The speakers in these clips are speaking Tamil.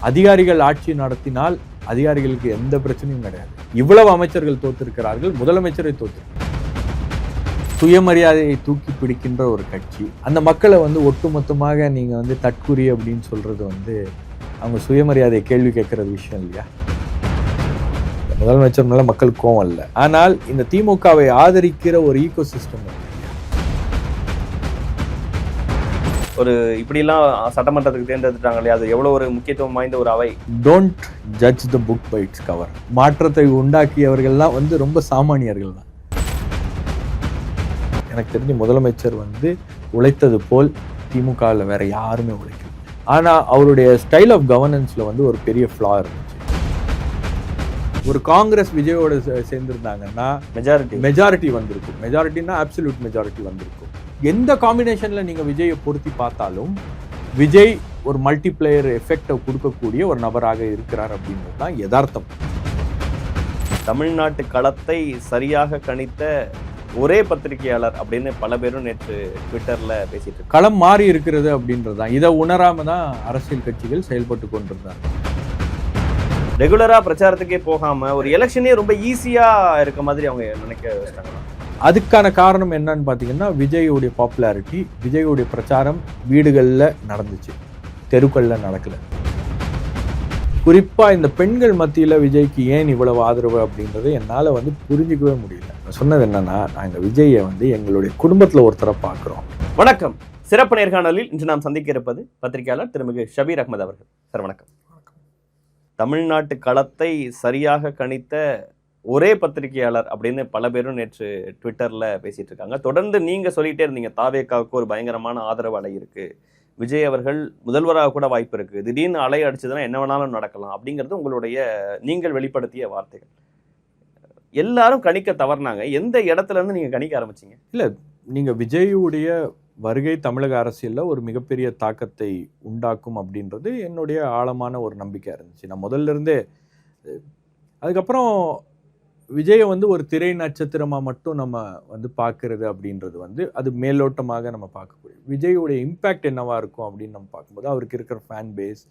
அதிகாரிகள் ஆட்சி நடத்தினால் அதிகாரிகளுக்கு எந்த பிரச்சனையும் கிடையாது. இவ்வளவு அமைச்சர்கள் தோற்றிருக்கிறார்கள், முதலமைச்சரை தோற்றிருக்கிறார். சுயமரியாதையை தூக்கி பிடிக்கின்ற ஒரு கட்சி அந்த மக்களை ஒட்டுமொத்தமாக நீங்க தற்குறி அப்படின்னு சொல்றது அவங்க சுயமரியாதையை கேள்வி கேட்கிற விஷயம் இல்லையா? முதலமைச்சர் மேல மக்களுக்கு கோவம் இல்லை, ஆனால் இந்த திமுகவை ஆதரிக்கிற ஒரு ஈகோ சிஸ்டம் ஒரு இப்படிலாம் சட்டமன்றத்துக்கு தேர்ந்தெடுத்துட்டாங்க இல்லையா, அது எவ்வளவு ஒரு முக்கியத்துவம் வாய்ந்த ஒரு அவை. Don't judge the book by its cover. மாற்றத்தை உண்டாக்கியவர்கள்லாம் ரொம்ப சாமானியர்கள் தான். எனக்கு தெரிஞ்சு முதலமைச்சர் உழைத்தது போல் திமுகவில் வேற யாருமே உழைக்கல. ஆனா அவருடைய ஸ்டைல் ஆஃப் கவர்னன்ஸ்ல ஒரு பெரிய ஃப்ளா இருந்துச்சு. ஒரு காங்கிரஸ் விஜயோட சேர்ந்திருந்தாங்கன்னா மெஜாரிட்டி வந்திருக்கும். மெஜாரிட்டினா அப்சல்யூட் மெஜாரிட்டி வந்திருக்கும். எந்த காம்பினேஷன்ல நீங்க விஜயை பொருத்தி பார்த்தாலும் விஜய் ஒரு மல்டிபிளேயர் எஃபெக்டை கொடுக்கக்கூடிய ஒரு நபராக இருக்கிறார் அப்படின்றது தான் யதார்த்தம். தமிழ்நாட்டு களத்தை சரியாக கணித்த ஒரே பத்திரிகையாளர் அப்படின்னு பல பேரும் நேற்று ட்விட்டர்ல பேசிட்டு களம் மாறி இருக்கிறது அப்படின்றது தான். இதை உணராம தான் அரசியல் கட்சிகள் செயல்பட்டு கொண்டிருந்தாங்க. ரெகுலரா பிரச்சாரத்துக்கே போகாம ஒரு எலெக்ஷனே ரொம்ப ஈஸியா இருக்க மாதிரி அவங்க நினைக்க வச்சிட்டாங்க. அதுக்கான காரணம் என்னன்னு பார்த்தீங்கன்னா, விஜயோடைய பாப்புலாரிட்டி, விஜயோடைய பிரச்சாரம் வீடுகளில் நடந்துச்சு, தெருக்களில் நடக்கல. குறிப்பாக இந்த பெண்கள் மத்தியில் விஜய்க்கு ஏன் இவ்வளவு ஆதரவு அப்படின்றத என்னால் புரிஞ்சிக்கவே முடியல. சொன்னது என்னன்னா, நாங்கள் விஜயை எங்களுடைய குடும்பத்தில் ஒருத்தரை பார்க்குறோம். வணக்கம். சிறப்பு நேர்காணலில் இன்று நாம் சந்திக்க இருப்பது பத்திரிகையாளர் திருமிகு ஷபீர் அகமது அவர்கள். சார் வணக்கம். தமிழ்நாட்டு களத்தை சரியாக கணித்த ஒரே பத்திரிகையாளர் அப்படின்னு பல பேரும் நேற்று ட்விட்டர்ல பேசிட்டு இருக்காங்க. தொடர்ந்து நீங்க சொல்லிட்டே இருந்தீங்க, தாவேக்காவுக்கு ஒரு பயங்கரமான ஆதரவு அலை இருக்கு, விஜய் அவர்கள் முதல்வராக கூட வாய்ப்பு இருக்கு, திடீர்னு அலை அடிச்சதுன்னா என்ன வேணாலும் நடக்கலாம் அப்படிங்கிறது உங்களுடைய நீங்கள் வெளிப்படுத்திய வார்த்தைகள். எல்லாரும் கணிக்க தவறினாங்க. எந்த இடத்துல இருந்து நீங்க கணிக்க ஆரம்பிச்சீங்க? இல்ல, நீங்க விஜயுடைய வருகை தமிழக அரசியல்ல ஒரு மிகப்பெரிய தாக்கத்தை உண்டாக்கும் அப்படின்றது என்னுடைய ஆழமான ஒரு நம்பிக்கை இருந்துச்சு. நான் முதல்ல இருந்தே. அதுக்கப்புறம் விஜயை ஒரு திரை நட்சத்திரமாக மட்டும் நம்ம பார்க்கறது அப்படின்றது அது மேலோட்டமாக நம்ம பார்க்கக்கூடிய. விஜயோடைய இம்பேக்ட் என்னவா இருக்கும் அப்படின்னு நம்ம பார்க்கும்போது அவருக்கு இருக்கிற ஃபேன் பேஸ்,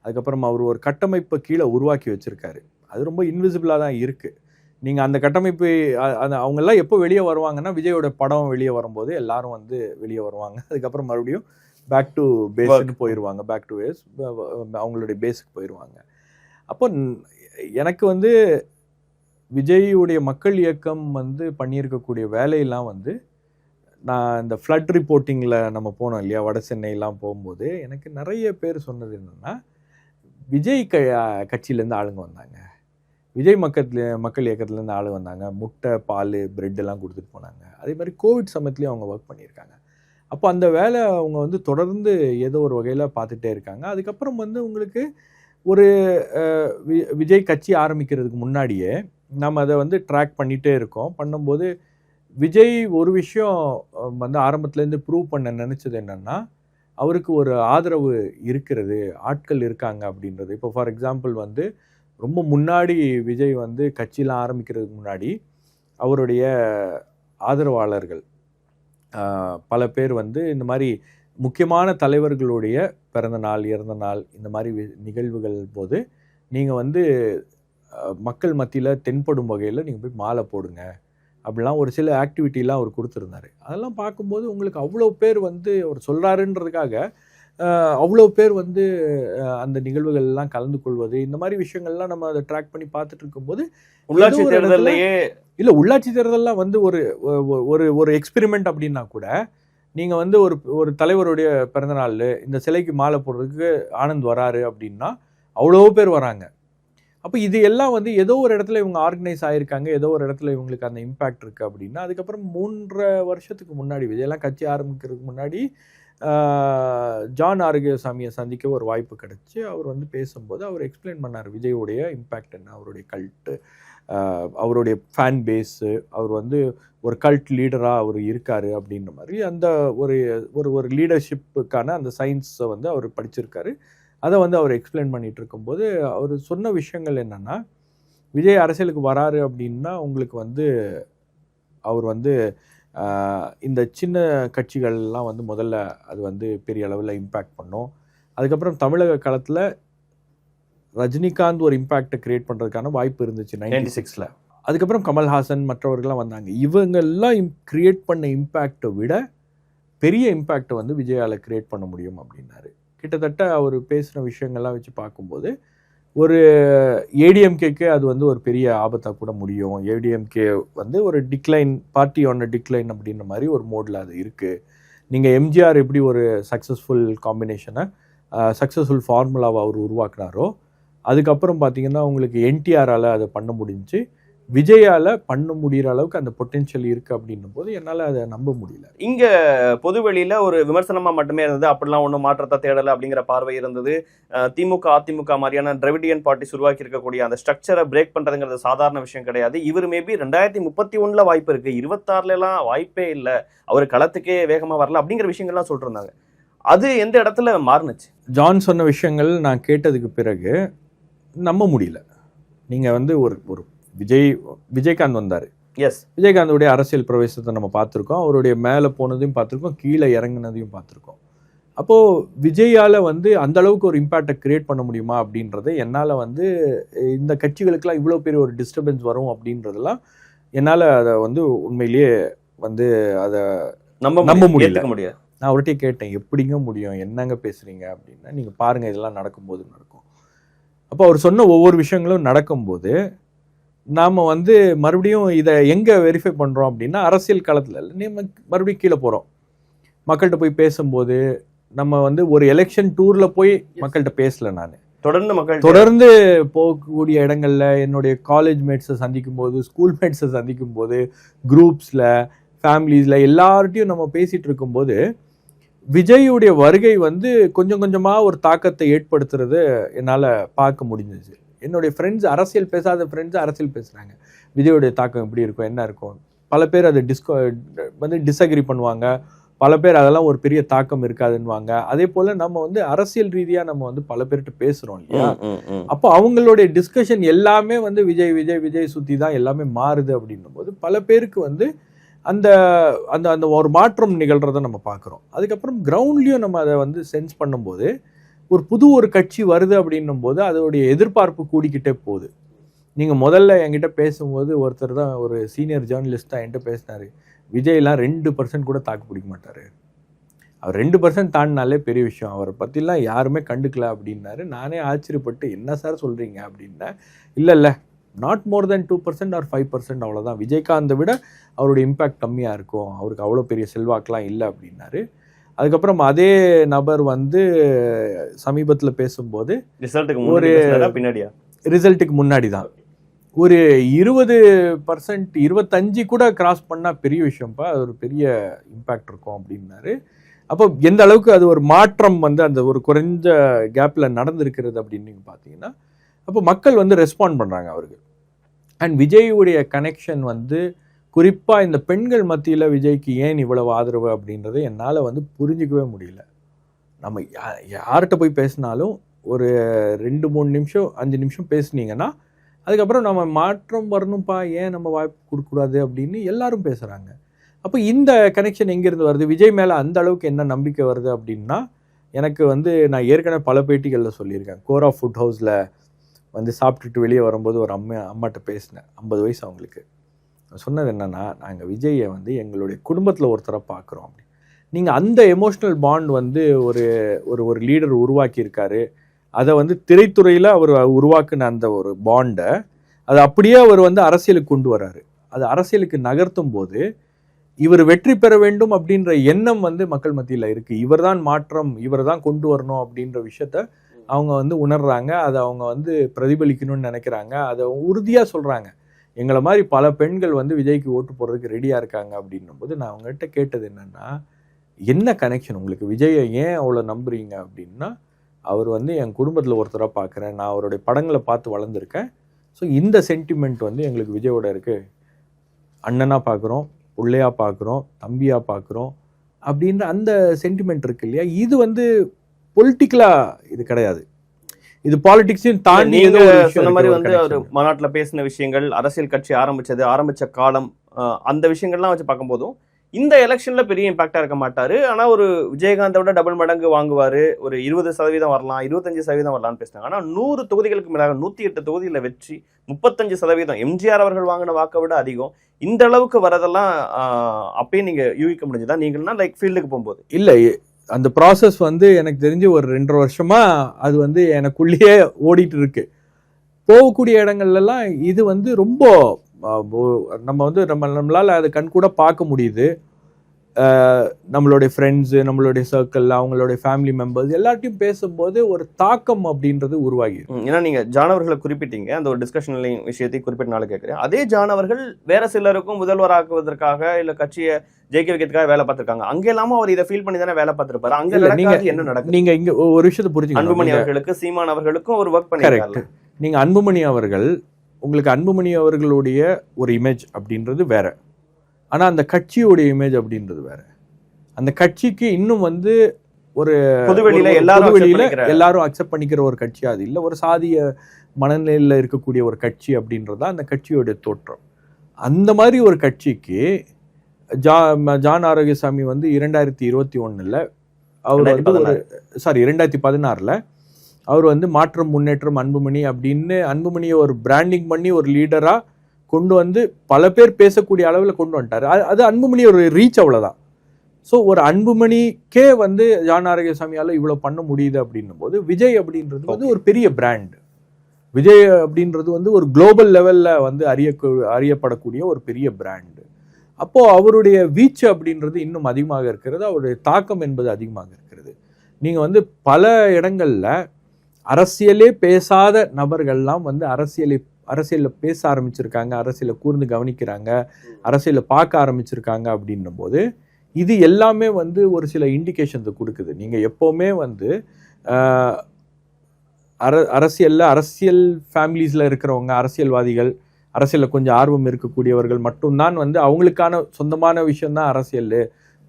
அதுக்கப்புறம் அவர் ஒரு கட்டமைப்பை கீழே உருவாக்கி வச்சிருக்காரு. அது ரொம்ப இன்விசிபிளாக தான் இருக்குது. நீங்கள் அந்த கட்டமைப்பு அவங்கெல்லாம் எப்போ வெளியே வருவாங்கன்னா, விஜயோட படம் வெளியே வரும்போது எல்லாரும் வெளியே வருவாங்க. அதுக்கப்புறம் மறுபடியும் பேக் டு பேஸ்ன்னு போயிடுவாங்க. பேக் டு பேஸ், அவங்களுடைய பேஸுக்கு போயிடுவாங்க. அப்போ எனக்கு விஜயுடைய மக்கள் இயக்கம் பண்ணியிருக்கக்கூடிய வேலையெல்லாம் நான் இந்த ஃப்ளட் ரிப்போர்ட்டிங்கில் நம்ம போனோம் இல்லையா, வட சென்னையெல்லாம் போகும்போது எனக்கு நிறைய பேர் சொன்னது என்னென்னா, விஜய் கட்சியிலேருந்து ஆளுங்க வந்தாங்க, விஜய் மக்கள் இயக்கத்துலேருந்து ஆளு வந்தாங்க, முட்டை பால் பிரெட் எல்லாம் கொடுத்துட்டு போனாங்க. அதே மாதிரி கோவிட் சமயத்துலேயும் அவங்க ஒர்க் பண்ணியிருக்காங்க. அப்போ அந்த வேலை அவங்க தொடர்ந்து ஏதோ ஒரு வகையில் பார்த்துட்டே இருக்காங்க. அதுக்கப்புறம் உங்களுக்கு ஒரு விஜய் கட்சி ஆரம்பிக்கிறதுக்கு முன்னாடியே நம்ம அதை ட்ராக் பண்ணிகிட்டே இருக்கோம். பண்ணும்போது விஜய் ஒரு விஷயம் ஆரம்பத்துலேருந்து ப்ரூவ் பண்ண நினச்சது என்னென்னா, அவருக்கு ஒரு ஆதரவு இருக்கிறது, ஆட்கள் இருக்காங்க அப்படின்றது. இப்போ ஃபார் எக்ஸாம்பிள் ரொம்ப முன்னாடி விஜய் கட்சியெலாம் ஆரம்பிக்கிறதுக்கு முன்னாடி அவருடைய ஆதரவாளர்கள் பல பேர் இந்த மாதிரி முக்கியமான தலைவர்களுடைய பிறந்த நாள், இறந்த நாள், இந்த மாதிரி நிகழ்வுகள் போது நீங்கள் மக்கள் மத்தியில் தென்படும் வகையில் நீங்கள் போய் மாலை போடுங்க அப்படிலாம் ஒரு சில ஆக்டிவிட்டிலாம் அவர் கொடுத்துருந்தாரு. அதெல்லாம் பார்க்கும்போது உங்களுக்கு அவ்வளோ பேர் அவர் சொல்கிறாருன்றதுக்காக அவ்வளோ பேர் அந்த நிகழ்வுகள்லாம் கலந்து கொள்வது, இந்த மாதிரி விஷயங்கள்லாம் நம்ம அதை ட்ராக் பண்ணி பார்த்துட்டு இருக்கும்போது, உள்ளாட்சி தேர்தலையே இல்லை, உள்ளாட்சி தேர்தல்லாம் ஒரு ஒரு எக்ஸ்பெரிமெண்ட் அப்படின்னா கூட நீங்கள் ஒரு தலைவருடைய பிறந்தநாள் இந்த சிலைக்கு மாலை போடுறதுக்கு ஆனந்த் வராரு அப்படின்னா அவ்வளோ பேர் வராங்க. அப்போ இது எல்லாம் ஏதோ ஒரு இடத்துல இவங்க ஆர்கனைஸ் ஆகிருக்காங்க, ஏதோ ஒரு இடத்துல இவங்களுக்கு அந்த இம்பேக்ட் இருக்குது அப்படின்னா. அதுக்கப்புறம் 3.5 வருஷத்துக்கு முன்னாடி விஜயெல்லாம் கட்சி ஆரம்பிக்கிறதுக்கு முன்னாடி ஜான் ஆரோக்கியசாமியை சந்திக்க ஒரு வாய்ப்பு கிடச்சி அவர் பேசும்போது அவர் எக்ஸ்பிளைன் பண்ணார் விஜயோடைய இம்பேக்ட் என்ன, அவருடைய கல்ட்டு, அவருடைய ஃபேன் பேஸு, அவர் ஒரு கல்ட் லீடராக அவர் இருக்கார் அப்படின்ற மாதிரி அந்த ஒரு ஒரு லீடர்ஷிப்புக்கான அந்த சயின்ஸை அவர் படிச்சிருக்காரு. அதை அவர் எக்ஸ்பிளைன் பண்ணிகிட்டு இருக்கும்போது அவர் சொன்ன விஷயங்கள் என்னென்னா, விஜய் அரசியலுக்கு வராரு அப்படின்னா உங்களுக்கு அவர் இந்த சின்ன கட்சிகள்லாம் முதல்ல அது பெரிய அளவில் இம்பேக்ட் பண்ணும். அதுக்கப்புறம் தமிழக களத்தில் ரஜினிகாந்த் ஒரு இம்பாக்டை கிரியேட் பண்ணுறதுக்கான வாய்ப்பு இருந்துச்சு 96ல். அதுக்கப்புறம் கமல்ஹாசன் மற்றவர்கள்லாம் வந்தாங்க. இவங்கெல்லாம் கிரியேட் பண்ண இம்பேக்டை விட பெரிய இம்பேக்டை வந்து விஜயால் கிரியேட் பண்ண முடியும் அப்படின்னாரு. கிட்டத்தட்ட அவர் பேசின விஷயங்கள்லாம் வச்சு பார்க்கும்போது ஒரு ஏடிஎம்கேக்கு அது வந்து ஒரு பெரிய ஆபத்தாக கூட முடியும். ஏடிஎம்கே வந்து ஒரு டிக்ளைன், பார்ட்டி ஆன் டிக்ளைன் அப்படின்ற மாதிரி ஒரு மோடில் அது இருக்குது. நீங்கள் எம்ஜிஆர் எப்படி ஒரு சக்ஸஸ்ஃபுல் காம்பினேஷனை, சக்ஸஸ்ஃபுல் ஃபார்முலாவை அவர் உருவாக்குனாரோ, அதுக்கப்புறம் பார்த்தீங்கன்னா உங்களுக்கு என்டிஆரால் அதை பண்ண முடிஞ்சு, விஜயால பண்ண முடிகிற அளவுக்கு அந்த பொட்டென்ஷியல் இருக்குது அப்படின்னும் போது என்னால் அதை நம்ப முடியல. இங்கே பொதுவெளியில் ஒரு விமர்சனமாக மட்டுமே இருந்தது, அப்படிலாம் ஒன்றும் மாற்றத்தை தேடலை அப்படிங்கிற பார்வை இருந்தது. திமுக அதிமுக மாதிரியான திராவிடியன் பார்ட்டிஸ் உருவாக்கி இருக்கக்கூடிய அந்த ஸ்ட்ரக்சரை பிரேக் பண்ணுறதுங்கிறது சாதாரண விஷயம் கிடையாது. இவர் மேபி 2031 வாய்ப்பு இருக்குது, 26 வாய்ப்பே இல்லை, அவர் களத்துக்கே வேகமாக வரல அப்படிங்கிற விஷயங்கள்லாம் சொல்லிருந்தாங்க. அது எந்த இடத்துல மாறுனுச்சு? ஜான் சொன்ன விஷயங்கள் நான் கேட்டதுக்கு பிறகு நம்ப முடியல. நீங்கள் வந்து ஒரு விஜயகாந்த் வந்தார். எஸ், விஜயகாந்தோடைய அரசியல் பிரவேசத்தை நம்ம பார்த்துருக்கோம். அவருடைய மேலே போனதையும் பார்த்துருக்கோம், கீழே இறங்கினதையும் பார்த்துருக்கோம். அப்போது விஜயால் வந்து அந்த அளவுக்கு ஒரு இம்பேக்டை கிரியேட் பண்ண முடியுமா அப்படின்றத என்னால் வந்து இந்த கட்சிகளுக்கெல்லாம் இவ்வளோ பெரிய ஒரு டிஸ்டர்பன்ஸ் வரும் அப்படின்றதெல்லாம் என்னால் அதை வந்து உண்மையிலேயே வந்து அதை நம்ப முடியல. நான் அவர்கிட்ட கேட்டேன், எப்படிங்க முடியும், என்னங்க பேசுகிறீங்க அப்படின்னா, நீங்கள் பாருங்கள் இதெல்லாம் நடக்கும்போது நடக்கும். அப்போ அவர் சொன்ன ஒவ்வொரு விஷயங்களும் நடக்கும்போது நாம் வந்து மறுபடியும் இதை எங்கே வெரிஃபை பண்ணுறோம் அப்படின்னா, அரசியல் களத்தில் இல்லை, நம்ம மறுபடியும் கீழே போகிறோம். மக்கள்கிட்ட போய் பேசும்போது நம்ம வந்து ஒரு எலெக்ஷன் டூரில் போய் மக்கள்கிட்ட பேசலை. நான் தொடர்ந்து போகக்கூடிய இடங்களில் என்னுடைய காலேஜ் மேட்ஸை சந்திக்கும் போது, ஸ்கூல் மேட்ஸை சந்திக்கும் போது, குரூப்ஸில், ஃபேமிலிஸில் எல்லார்ட்டையும் நம்ம பேசிகிட்டு இருக்கும்போது விஜயுடைய வருகை வந்து கொஞ்சம் கொஞ்சமாக ஒரு தாக்கத்தை ஏற்படுத்துறது என்னால் பார்க்க முடிஞ்சிச்சு. என்னுடைய ஃப்ரெண்ட்ஸ், அரசியல் பேசாத ஃப்ரெண்ட்ஸ் அரசியல் பேசுகிறாங்க, விஜயோடைய தாக்கம் எப்படி இருக்கும், என்ன இருக்கும். பல பேர் அதை டிஸ்அக்ரி பண்ணுவாங்க, பல பேர் அதெல்லாம் ஒரு பெரிய தாக்கம் இருக்காதுன்னுவாங்க. அதே போல் நம்ம வந்து அரசியல் ரீதியாக நம்ம வந்து பல பேர்கிட்ட பேசுகிறோம் இல்லையா. அப்போ அவங்களுடைய டிஸ்கஷன் எல்லாமே வந்து விஜய் விஜய் விஜய் சுற்றி தான் எல்லாமே மாறுது அப்படின்னும் போது பல பேருக்கு வந்து அந்த அந்த அந்த ஒரு மாற்றம் நிகழ்கிறத நம்ம பார்க்குறோம். அதுக்கப்புறம் கிரவுண்ட்லேயும் நம்ம அதை வந்து சென்ஸ் பண்ணும்போது ஒரு கட்சி வருது அப்படின்னும் போது அதோடைய எதிர்பார்ப்பு கூடிக்கிட்டே போகுது. நீங்கள் முதல்ல என்கிட்ட பேசும்போது ஒருத்தர் தான், ஒரு சீனியர் ஜேர்னலிஸ்ட் தான் என்கிட்ட பேசினார், விஜய்லாம் 2% கூட தாக்கு பிடிக்க மாட்டார், அவர் 2% தாண்டினாலே பெரிய விஷயம், அவரை பற்றிலாம் யாருமே கண்டுக்கல அப்படின்னாரு. நானே ஆச்சரியப்பட்டு, என்ன சார் சொல்கிறீங்க அப்படின்னா, இல்லை நாட் மோர் தென் 2% ஆர் 5%, அவ்வளோதான், விஜயகாந்தை விட அவருடைய இம்பேக்ட் கம்மியாக இருக்கும், அவருக்கு அவ்வளோ பெரிய செல்வாக்கெலாம் இல்லை அப்படின்னாரு. அதுக்கப்புறம் அதே நபர் வந்து சமீபத்தில் பேசும்போது ரிசல்ட்டுக்கு முன்னாடி தான் ஒரு 20%, 25 கூட கிராஸ் பண்ணால் பெரிய விஷயம்ப்பா, அது ஒரு பெரிய இம்பேக்ட் இருக்கும் அப்படின்னாரு. அப்போ எந்த அளவுக்கு அது ஒரு மாற்றம் வந்து அந்த ஒரு குறைஞ்ச கேப்பில் நடந்திருக்கிறது அப்படின்னு நீங்கள் பார்த்தீங்கன்னா, அப்போ மக்கள் வந்து ரெஸ்பாண்ட் பண்ணுறாங்க அவருக்கு. அண்ட் விஜயுடைய கனெக்ஷன் வந்து குறிப்பாக இந்த பெண்கள் மத்தியில் விஜய்க்கு ஏன் இவ்வளவு ஆதரவு அப்படின்றத என்னால் வந்து புரிஞ்சிக்கவே முடியல. நம்ம யார்கிட்ட போய் பேசினாலும் ஒரு 2-3 நிமிஷம் 5 நிமிஷம் பேசுனீங்கன்னா அதுக்கப்புறம் நம்ம மாற்றம் வரணும்ப்பா, ஏன் நம்ம வாய்ப்பு கொடுக்கக்கூடாது அப்படின்னு எல்லாரும் பேசுகிறாங்க. அப்போ இந்த கனெக்ஷன் எங்கேருந்து வருது, விஜய் மேலே அந்த அளவுக்கு என்ன நம்பிக்கை வருது அப்படின்னா, எனக்கு வந்து நான் ஏற்கனவே பல பேட்டிகளில் சொல்லியிருக்கேன். கோரா ஃபுட் ஹவுஸில் வந்து சாப்பிட்டுட்டு வெளியே வரும்போது ஒரு அம்மாட்ட பேசினேன், 50 வயசு அவங்களுக்கு. சொன்னது என்னென்னா, நாங்கள் விஜயை வந்து எங்களுடைய குடும்பத்தில் ஒருத்தரை பார்க்குறோம் அப்படி. நீங்கள் அந்த எமோஷ்னல் பாண்ட் வந்து ஒரு லீடர் உருவாக்கியிருக்காரு, அதை வந்து திரைத்துறையில் அவர் உருவாக்குன அந்த ஒரு பாண்டை அதை அப்படியே அவர் வந்து அரசியலுக்கு கொண்டு வர்றாரு. அது அரசியலுக்கு நகர்த்தும் போது இவர் வெற்றி பெற வேண்டும் அப்படின்ற எண்ணம் வந்து மக்கள் மத்தியில் இருக்குது. இவர் தான் மாற்றம், இவர் தான் கொண்டு வரணும் அப்படின்ற விஷயத்த அவங்க வந்து உணர்றாங்க, அதை அவங்க வந்து பிரதிபலிக்கணும்னு நினைக்கிறாங்க, அதை உறுதியாக சொல்கிறாங்க. எங்களை மாதிரி பல பெண்கள் வந்து விஜய்க்கு ஓட்டு போடுறதுக்கு ரெடியாக இருக்காங்க அப்படின்னும் போது நான் அவங்ககிட்ட கேட்டது என்னென்னா, என்ன கனெக்ஷன் உங்களுக்கு, விஜயை ஏன் அவ்வளோ நம்புறீங்க அப்படின்னா, அவர் வந்து என் குடும்பத்தில் ஒருத்தராக பார்க்குறேன், நான் அவருடைய படங்களை பார்த்து வளர்ந்துருக்கேன், ஸோ இந்த சென்டிமெண்ட் வந்து எங்களுக்கு விஜயோட இருக்குது, அண்ணனாக பார்க்குறோம், பிள்ளையாக பார்க்குறோம், தம்பியாக பார்க்குறோம் அப்படின்ற அந்த சென்டிமெண்ட் இருக்கு இல்லையா. இது வந்து பொலிட்டிக்கலாக இது கிடையாது, இது பாலிடிக்ஸையும் தாண்டி. சொன்ன மாதிரி வந்து அவர் மாநாட்டில் பேசின விஷயங்கள், அரசியல் கட்சி ஆரம்பித்த காலம், அந்த விஷயங்கள்லாம் வச்சு பார்க்கும்போதும் இந்த எலெக்ஷன்ல பெரிய இம்பாக்டா இருக்க மாட்டாரு. ஆனா ஒரு விஜயகாந்தை விட டபுள் மடங்கு வாங்குவாரு, ஒரு 20% வரலாம், 25% வரலாம்னு பேசினாங்க. ஆனா 100 தொகுதிகளுக்கு மேலாக 108 தொகுதியில வெற்றி, 35% எம்ஜிஆர் அவர்கள் வாங்கின வாக்கை விட அதிகம். இந்த அளவுக்கு வரதெல்லாம் அப்பயே நீங்க யூகிக்க முடிஞ்சதா நீங்கன்னா லைக் ஃபீல்டுக்கு போகும்போது? இல்ல, அந்த ப்ராசஸ் வந்து எனக்கு தெரிஞ்சு ஒரு 2.5 வருஷமா அது வந்து எனக்குள்ளேயே ஓடிட்டு இருக்கு. போகக்கூடிய இடங்கள்லாம் இது வந்து ரொம்ப நம்ம வந்து நம்மளால அதை கண் கூட பார்க்க முடியுது. நம்மளுடைய ஃப்ரெண்ட்ஸு, நம்மளுடைய சர்க்கிள், அவங்களுடைய ஃபேமிலி மெம்பர்ஸ் எல்லாத்தையும் பேசும்போது ஒரு தாக்கம் அப்படின்றது உருவாகி. ஏன்னா நீங்க ஜானவர்களை குறிப்பிட்டீங்க, அந்த ஒரு டிஸ்கஷன் விஷயத்தை குறிப்பிட்டனால கேட்குறேன். அதே ஜானவர்கள் வேற சிலருக்கும் முதல்வராக்குவதற்காக இல்ல கட்சியை ஜெயிக்க வைக்கிறதுக்காக வேலை பார்த்திருக்காங்க. அங்க இல்லாம அவர் இதை ஃபீல் பண்ணி தானே வேலை பார்த்திருப்பாரு. அங்க என்ன நடக்குது? நீங்க இங்க ஒரு விஷயத்தை புரிஞ்சுக்கணும். அன்புமணி அவர்களுக்கு, சீமான் அவர்களுக்கும் ஒரு ஒர்க் பண்ணிருக்காங்க. நீங்க அன்புமணி அவர்கள், உங்களுக்கு அன்புமணி அவர்களுடைய ஒரு இமேஜ் அப்படின்றது வேற, ஆனா அந்த கட்சியோட இமேஜ் அப்படின்றது வேற. அந்த கட்சிக்கு இன்னும் வந்து ஒரு பொதுவெளியில எல்லாரும் அக்செப்ட் பண்ணிக்கிற ஒரு கட்சி அது இல்ல, ஒரு சாதிய மனநிலையில இருக்கக்கூடிய ஒரு கட்சி அப்படின்றதா அந்த கட்சியோட தோற்றம். அந்த மாதிரி ஒரு கட்சிக்கு ஜான் ஆரோக்கியசாமி வந்து 2021 அவர் வந்து 2016 அவர் வந்து மாற்றம் முன்னேற்றம் அன்புமணி அப்படின்னு அன்புமணியை ஒரு பிராண்டிங் பண்ணி ஒரு லீடரா கொண்டு வந்து பல பேர் பேசக்கூடிய அளவில் கொண்டு வந்துட்டாரு. அது அன்புமணி ஒரு ரீச், அவ்வளவுதான். ஸோ ஒரு அன்புமணிக்கே வந்து ஜான் ஆரோக்கியசாமியால இவ்வளவு பண்ண முடியுது அப்படின்னும் போது, விஜய் அப்படின்றது வந்து ஒரு பெரிய பிராண்ட். விஜய் அப்படின்றது வந்து ஒரு குளோபல் லெவல்ல வந்து அறியப்படக்கூடிய ஒரு பெரிய பிராண்ட். அப்போ அவருடைய வீச்சு அப்படின்றது இன்னும் அதிகமாக இருக்கிறது, அவருடைய தாக்கம் என்பது அதிகமாக இருக்கிறது. நீங்க வந்து பல இடங்கள்ல அரசியலே பேசாத நபர்கள்லாம் வந்து அரசியலில் பேச ஆரம்பிச்சிருக்காங்க, அரசியலை கூர்ந்து கவனிக்கிறாங்க, அரசியலை பார்க்க ஆரம்பிச்சிருக்காங்க அப்படின்னும் போது இது எல்லாமே வந்து ஒரு சில இண்டிகேஷன்ஸை கொடுக்குது. நீங்க எப்பவுமே வந்து அரசியல் ஃபேமிலிஸ்ல இருக்கிறவங்க, அரசியல்வாதிகள், அரசியலில் கொஞ்சம் ஆர்வம் இருக்கக்கூடியவர்கள் மட்டும்தான் வந்து அவங்களுக்கான சொந்தமான விஷயம்தான் அரசியல்,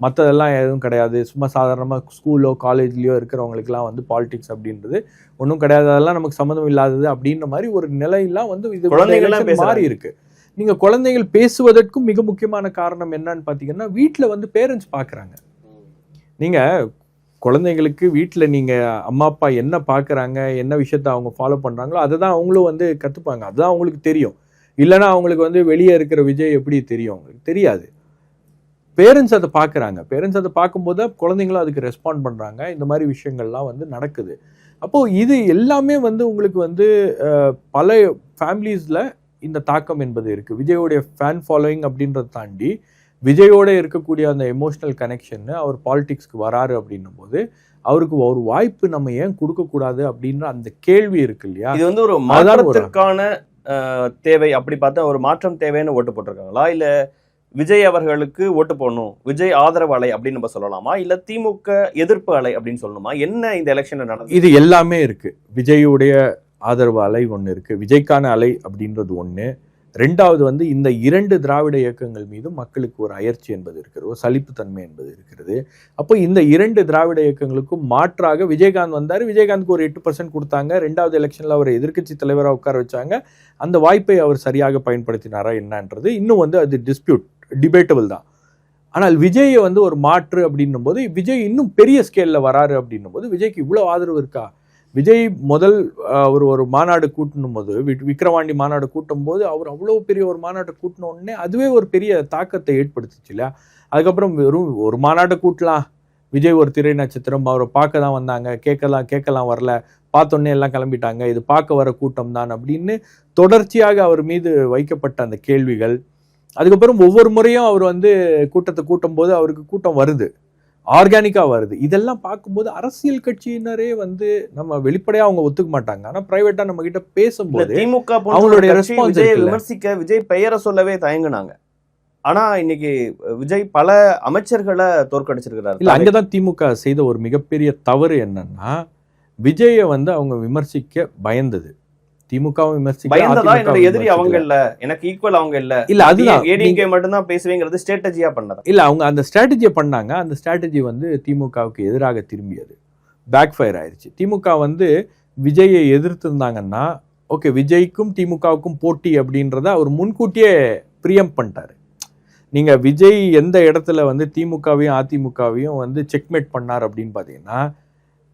மற்றதெல்லாம் எதுவும் கிடையாது, சும்மா சாதாரணமாக ஸ்கூலோ காலேஜ்லேயோ இருக்கிறவங்களுக்குலாம் வந்து பாலிடிக்ஸ் அப்படின்றது ஒன்றும் கிடையாது, அதெல்லாம் நமக்கு சம்மந்தம் இல்லாதது அப்படின்ற மாதிரி ஒரு நிலையெல்லாம் வந்து இது மாறி இருக்கு. நீங்க குழந்தைகள் பேசுவதற்கும் மிக முக்கியமான காரணம் என்னன்னு பார்த்தீங்கன்னா, வீட்டில் வந்து பேரண்ட்ஸ் பார்க்குறாங்க. நீங்க குழந்தைங்களுக்கு வீட்டில் நீங்க அம்மா அப்பா என்ன பார்க்குறாங்க, என்ன விஷயத்த அவங்க ஃபாலோ பண்ணுறாங்களோ அதை தான் அவங்களும் வந்து கற்றுப்பாங்க, அதுதான் அவங்களுக்கு தெரியும். இல்லைன்னா அவங்களுக்கு வந்து வெளியே இருக்கிற விஜய் எப்படி தெரியும், அவங்களுக்கு தெரியாது. பேரண்ட்ஸ் அதை பார்க்குறாங்க, பேரண்ட்ஸ் அதை பார்க்கும்போது குழந்தைங்களும் அதுக்கு ரெஸ்பாண்ட் பண்ணுறாங்க, இந்த மாதிரி விஷயங்கள்லாம் வந்து நடக்குது. அப்போது இது எல்லாமே வந்து உங்களுக்கு வந்து பல ஃபேமிலிஸில் இந்த தாக்கம் என்பது இருக்குது. விஜயோடைய ஃபேன் ஃபாலோயிங் அப்படின்றத தாண்டி விஜயோட இருக்கக்கூடிய அந்த எமோஷனல் கனெக்ஷன், அவர் பாலிடிக்ஸ்க்கு வராரு அப்படின்னும் போது அவருக்கு ஒரு வாய்ப்பு நம்ம ஏன் கொடுக்கக்கூடாது அப்படின்ற அந்த கேள்வி இருக்கு இல்லையா? இது வந்து ஒரு மாற்றத்திற்கான தேவை, அப்படி பார்த்தா ஒரு மாற்றம் தேவைன்னு ஓட்டு போட்டிருக்காங்களா, இல்ல விஜய் அவர்களுக்கு ஓட்டு போடணும், விஜய் ஆதரவு அலை அப்படின்னு நம்ம சொல்லலாமா, இல்ல திமுக எதிர்ப்பு அலை அப்படின்னு சொல்லணுமா? என்ன இந்த எலெக்ஷன் நடந்தது? இது எல்லாமே இருக்கு. விஜயுடைய ஆதரவு அலை ஒன்று இருக்கு, விஜய்க்கான அலை அப்படின்றது ஒன்று. ரெண்டாவது வந்து இந்த 2 திராவிட இயக்கங்கள் மீதும் மக்களுக்கு ஒரு அயற்சி என்பது இருக்கிறது, ஒரு சலிப்புத்தன்மை என்பது இருக்கிறது. அப்போ இந்த 2 திராவிட இயக்கங்களுக்கும் மாற்றாக விஜயகாந்த் வந்தார், விஜயகாந்துக்கு ஒரு 8% கொடுத்தாங்க. 2வது எலெக்ஷன்ல அவர் எதிர்க்கட்சி தலைவராக உட்கார வச்சாங்க. அந்த வாய்ப்பை அவர் சரியாக பயன்படுத்தினாரா என்னன்றது இன்னும் வந்து அது டிபேட்டபிள் தான். ஆனால் விஜயை வந்து ஒரு மாற்று அப்படின்னும் போது, விஜய் இன்னும் பெரிய ஸ்கேல்ல வராரு அப்படின்னும் போது விஜய்க்கு இவ்வளவு ஆதரவு இருக்கா? விஜய் முதல் ஒரு மாநாடு கூட்டணும் போது, விக்கிரவாண்டி மாநாடு கூட்டும் போது அவர் அவ்வளோ பெரிய ஒரு மாநாட்டை கூட்டின உடனே அதுவே ஒரு பெரிய தாக்கத்தை ஏற்படுத்துச்சு இல்லையா? அதுக்கப்புறம் வெறும் ஒரு மாநாட்டை கூட்டலாம், விஜய் ஒரு திரை நட்சத்திரம், அவரை பார்க்க தான் வந்தாங்க, கேட்கலாம் வரல, பார்த்தோன்னே எல்லாம் கிளம்பிட்டாங்க, இது பார்க்க வர கூட்டம் தான் அப்படின்னு தொடர்ச்சியாக அவர் மீது வைக்கப்பட்ட அந்த கேள்விகள், அதுக்கப்புறம் ஒவ்வொரு முறையும் அவர் வந்து கூட்டத்தை கூட்டும் போது அவருக்கு கூட்டம் வருது, ஆர்கானிக்கா வருது. இதெல்லாம் பார்க்கும்போது அரசியல் கட்சியினரே வந்து நம்ம வெளிப்படையா அவங்க ஒத்துக்க மாட்டாங்க, ஆனா பிரைவேட்டா நம்ம கிட்ட பேசும்போது திமுக அவங்களுடைய ரெஸ்பான்ஸ் விமர்சிக்க விஜய் பெயரை சொல்லவே தயங்குனாங்க. ஆனா இன்னைக்கு விஜய் பல அமைச்சர்களை தோற்கடிச்சிருக்கிறார். இல்ல, அங்கதான் திமுக செய்த ஒரு மிகப்பெரிய தவறு என்னன்னா, விஜயை வந்து அவங்க விமர்சிக்க பயந்தது. திமுகவும் விமர்சிக்க எதிரி அவங்க இல்ல, எனக்கு ஈக்குவல் அவங்க இல்ல, அதுதான் ஏடிஎம்கே மட்டும் தான் பேசுவீங்கிறது ஸ்ட்ராட்டஜியா பண்ணது இல்ல. அவங்க அந்த ஸ்ட்ராட்டஜியை பண்ணாங்க, அந்த ஸ்ட்ராட்டஜி வந்து திமுகவுக்கு எதிராக திரும்பியது, பேக் ஃபயர் ஆயிடுச்சு. திமுக வந்து விஜயை எதிர்த்திருந்தாங்கன்னா ஓகே, விஜய்க்கும் திமுகவுக்கும் போட்டி அப்படின்றத அவர் முன்கூட்டியே பிரியம் பண்ணிட்டாரு. நீங்க விஜய் எந்த இடத்துல வந்து திமுகவையும் அதிமுகவையும் வந்து செக்மேட் பண்ணார் அப்படின்னு பாத்தீங்கன்னா,